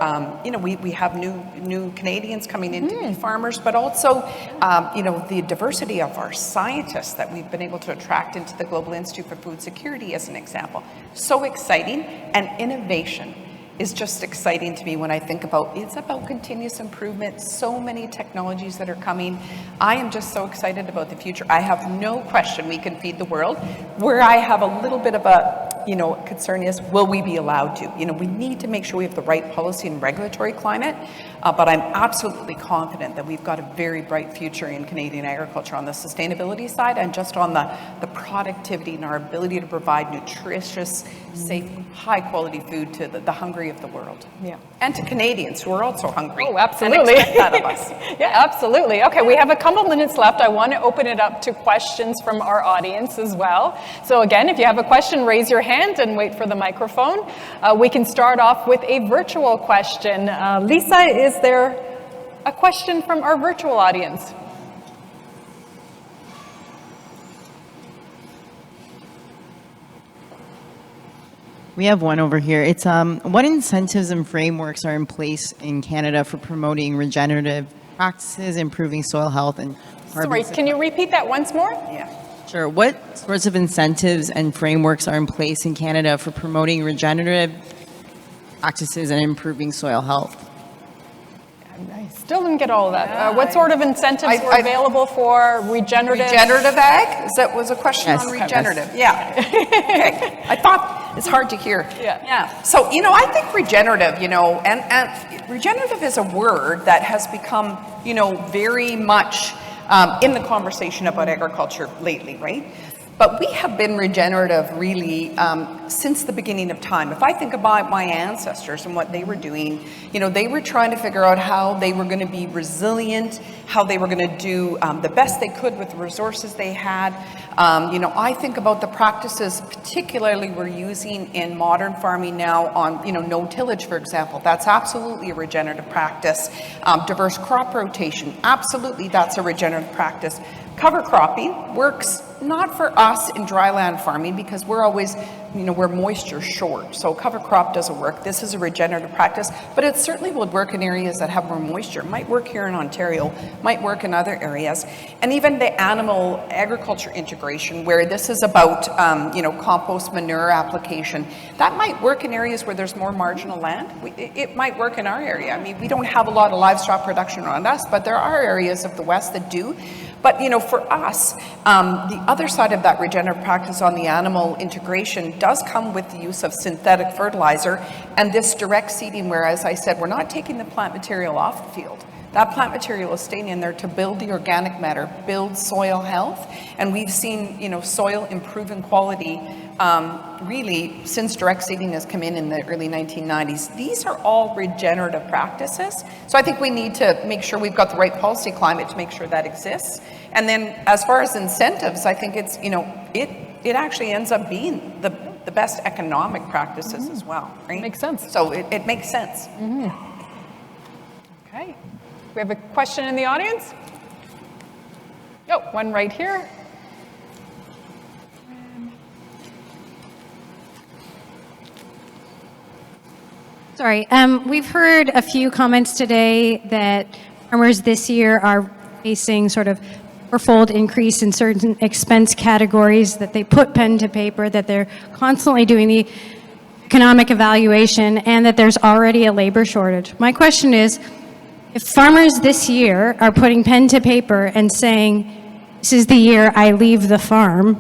we have new Canadians coming in to be farmers, but also, the diversity of our scientists that we've been able to attract into the Global Institute for Food Security as an example. So exciting. And innovation is just exciting to me when I think about, it's about continuous improvement, so many technologies that are coming. I am just so excited about the future. I have no question we can feed the world. Where I have a little bit of a concern is, will we be allowed to? We need to make sure we have the right policy and regulatory climate, but I'm absolutely confident that we've got a very bright future in Canadian agriculture on the sustainability side and just on the productivity and our ability to provide nutritious, safe, high-quality food to the hungry of the world. Yeah. And to Canadians who are also hungry. Oh, absolutely. And expect that of us. Yeah, absolutely. Okay, we have a couple minutes left. I want to open it up to questions from our audience as well. So again, if you have a question, raise your hand and wait for the microphone. We can start off with a virtual question. Lisa, is there a question from our virtual audience? We have one over here. It's what incentives and frameworks are in place in Canada for promoting regenerative practices, improving soil health, and Sorry, can you repeat that once more? Yeah. Sure. What sorts of incentives and frameworks are in place in Canada for promoting regenerative practices and improving soil health? I still didn't get all of that. What sort of incentives were available for regenerative? Regenerative ag? Was a question Yes. on regenerative. Yeah. Okay. I thought it's hard to hear. Yeah. So, I think regenerative, and regenerative is a word that has become, very much in the conversation about agriculture lately, right? But we have been regenerative really since the beginning of time. If I think about my ancestors and what they were doing, they were trying to figure out how they were going to be resilient, how they were going to do the best they could with the resources they had. I think about the practices particularly we're using in modern farming now on, no tillage, for example. That's absolutely a regenerative practice. Diverse crop rotation, absolutely that's a regenerative practice. Cover cropping works not for us in dryland farming because we're always, we're moisture short. So cover crop doesn't work. This is a regenerative practice, but it certainly would work in areas that have more moisture. It might work here in Ontario, might work in other areas. And even the animal agriculture integration where this is about, compost manure application, that might work in areas where there's more marginal land. It might work in our area. I mean, we don't have a lot of livestock production around us, but there are areas of the West that do. But, for us, the other side of that regenerative practice on the animal integration does come with the use of synthetic fertilizer and this direct seeding where, as I said, we're not taking the plant material off the field. That plant material is staying in there to build the organic matter, build soil health. And we've seen, soil improve in quality really since direct seeding has come in the early 1990s. These are all regenerative practices. So I think we need to make sure we've got the right policy climate to make sure that exists. And then as far as incentives, I think it's, it actually ends up being the best economic practices as well, right? Makes sense. So it makes sense. Okay. We have a question in the audience? Oh, one right here. Sorry, we've heard a few comments today that farmers this year are facing sort of fourfold increase in certain expense categories, that they put pen to paper, that they're constantly doing the economic evaluation, and that there's already a labor shortage. My question is, if farmers this year are putting pen to paper and saying, this is the year I leave the farm,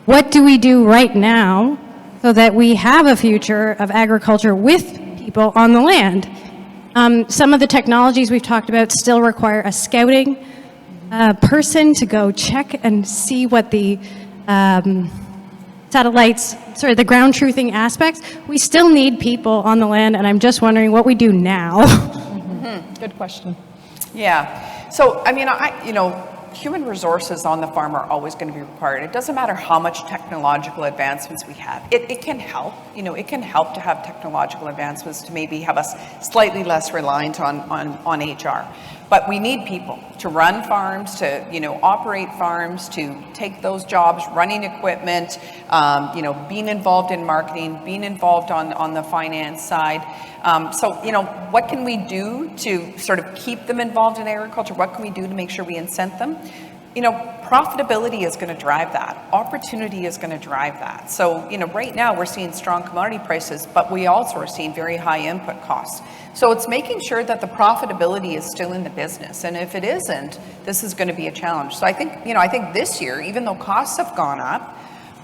what do we do right now so that we have a future of agriculture with people on the land? Some of the technologies we've talked about still require a scouting person to go check and see what the the ground truthing aspects. We still need people on the land, and I'm just wondering what we do now. Good question. Yeah. So, I mean, human resources on the farm are always going to be required. It doesn't matter how much technological advancements we have. It can help, it can help to have technological advancements to maybe have us slightly less reliant on HR. But we need people to run farms, to, operate farms, to take those jobs, running equipment, being involved in marketing, being involved on the finance side. So, what can we do to sort of keep them involved in agriculture? What can we do to make sure we incent them? Profitability is going to drive that. Opportunity is going to drive that. So, right now we're seeing strong commodity prices, but we also are seeing very high input costs. So it's making sure that the profitability is still in the business. And if it isn't, this is going to be a challenge. So I think, I think this year, even though costs have gone up,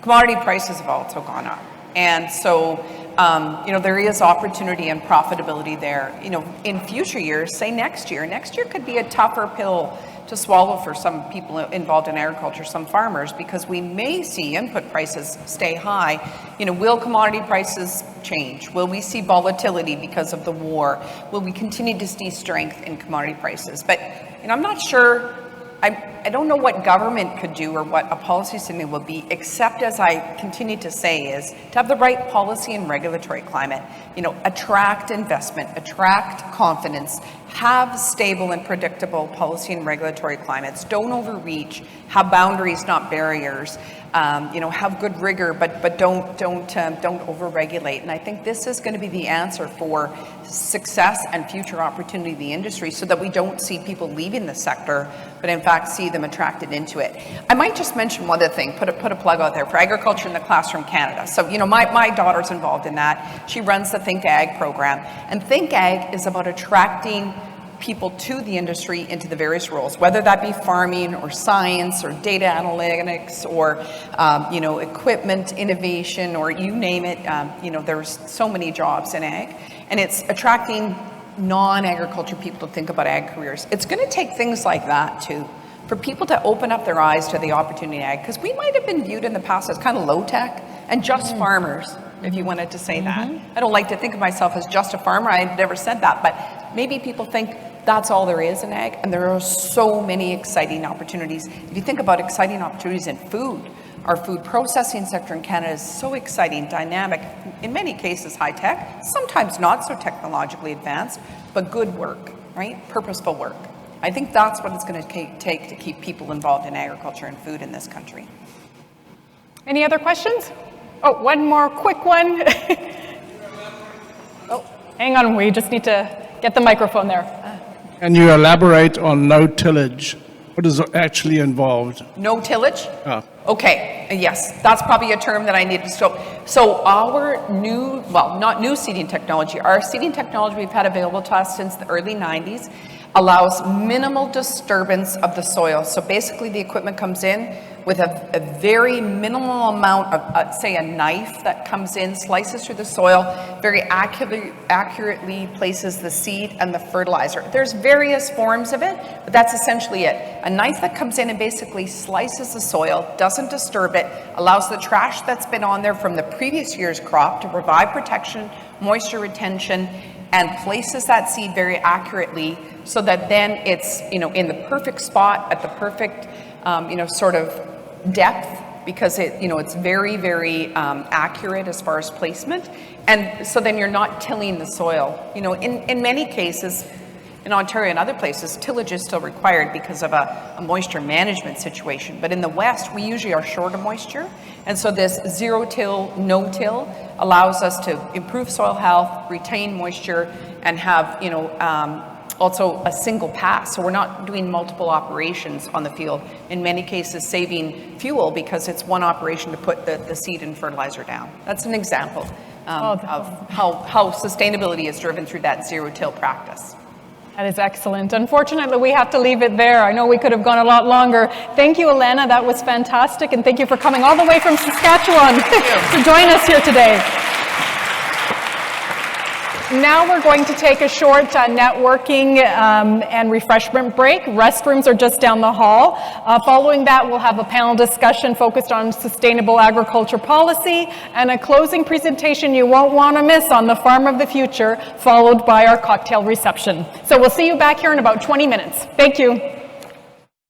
commodity prices have also gone up. And so, there is opportunity and profitability there. In future years, say next year could be a tougher pill to swallow for some people involved in agriculture, some farmers, because we may see input prices stay high. Will commodity prices change? Will we see volatility because of the war? Will we continue to see strength in commodity prices? But I'm not sure. I don't know what government could do or what a policy statement will be, except, as I continue to say, is to have the right policy and regulatory climate. Attract investment, attract confidence, have stable and predictable policy and regulatory climates. Don't overreach. Have boundaries, not barriers. Have good rigor, but don't overregulate. And I think this is going to be the answer for success and future opportunity in the industry, so that we don't see people leaving the sector, but in fact see them attracted into it. I might just mention one other thing, put a plug out there for Agriculture in the Classroom Canada. So, my daughter's involved in that. She runs the Think Ag program. And Think Ag is about attracting people to the industry into the various roles, whether that be farming or science or data analytics or, equipment innovation, or you name it. There's so many jobs in ag. And it's attracting non-agriculture people to think about ag careers. It's going to take things like that too, for people to open up their eyes to the opportunity in ag, because we might have been viewed in the past as kind of low tech and just farmers, if you wanted to say that. I don't like to think of myself as just a farmer. I've never said that, but maybe people think that's all there is in ag, and there are so many exciting opportunities. If you think about exciting opportunities in food, our food processing sector in Canada is so exciting, dynamic, in many cases high-tech, sometimes not so technologically advanced, but good work, right? Purposeful work. I think that's what it's going to take to keep people involved in agriculture and food in this country. Any other questions? Oh, one more quick one. Oh, hang on, we just need to get the microphone there. Can you elaborate on no tillage? What is actually involved? No tillage? Okay, yes, that's probably a term that I need to So our new, well, not new seeding technology, our seeding technology we've had available to us since the early 90s allows minimal disturbance of the soil. So basically the equipment comes in with a very minimal amount of, say, a knife that comes in, slices through the soil, very accurately places the seed and the fertilizer. There's various forms of it, but that's essentially it. A knife that comes in and basically slices the soil, doesn't disturb it, allows the trash that's been on there from the previous year's crop to provide protection, moisture retention, and places that seed very accurately so that then it's, in the perfect spot at the perfect, sort of depth, because it's very, very accurate as far as placement. And so then you're not tilling the soil. In many cases, in Ontario and other places, tillage is still required because of a moisture management situation. But in the West, we usually are short of moisture. And so this zero-till, no-till allows us to improve soil health, retain moisture, and have, also a single pass. So we're not doing multiple operations on the field. In many cases, saving fuel because it's one operation to put the seed and fertilizer down. That's an example of how sustainability is driven through that zero-till practice. That is excellent. Unfortunately, we have to leave it there. I know we could have gone a lot longer. Thank you, Elena. That was fantastic. And thank you for coming all the way from Saskatchewan to join us here today. Now we're going to take a short networking and refreshment break. Restrooms are just down the hall. Following that, we'll have a panel discussion focused on sustainable agriculture policy and a closing presentation you won't want to miss on the farm of the future, followed by our cocktail reception. So we'll see you back here in about 20 minutes. Thank you.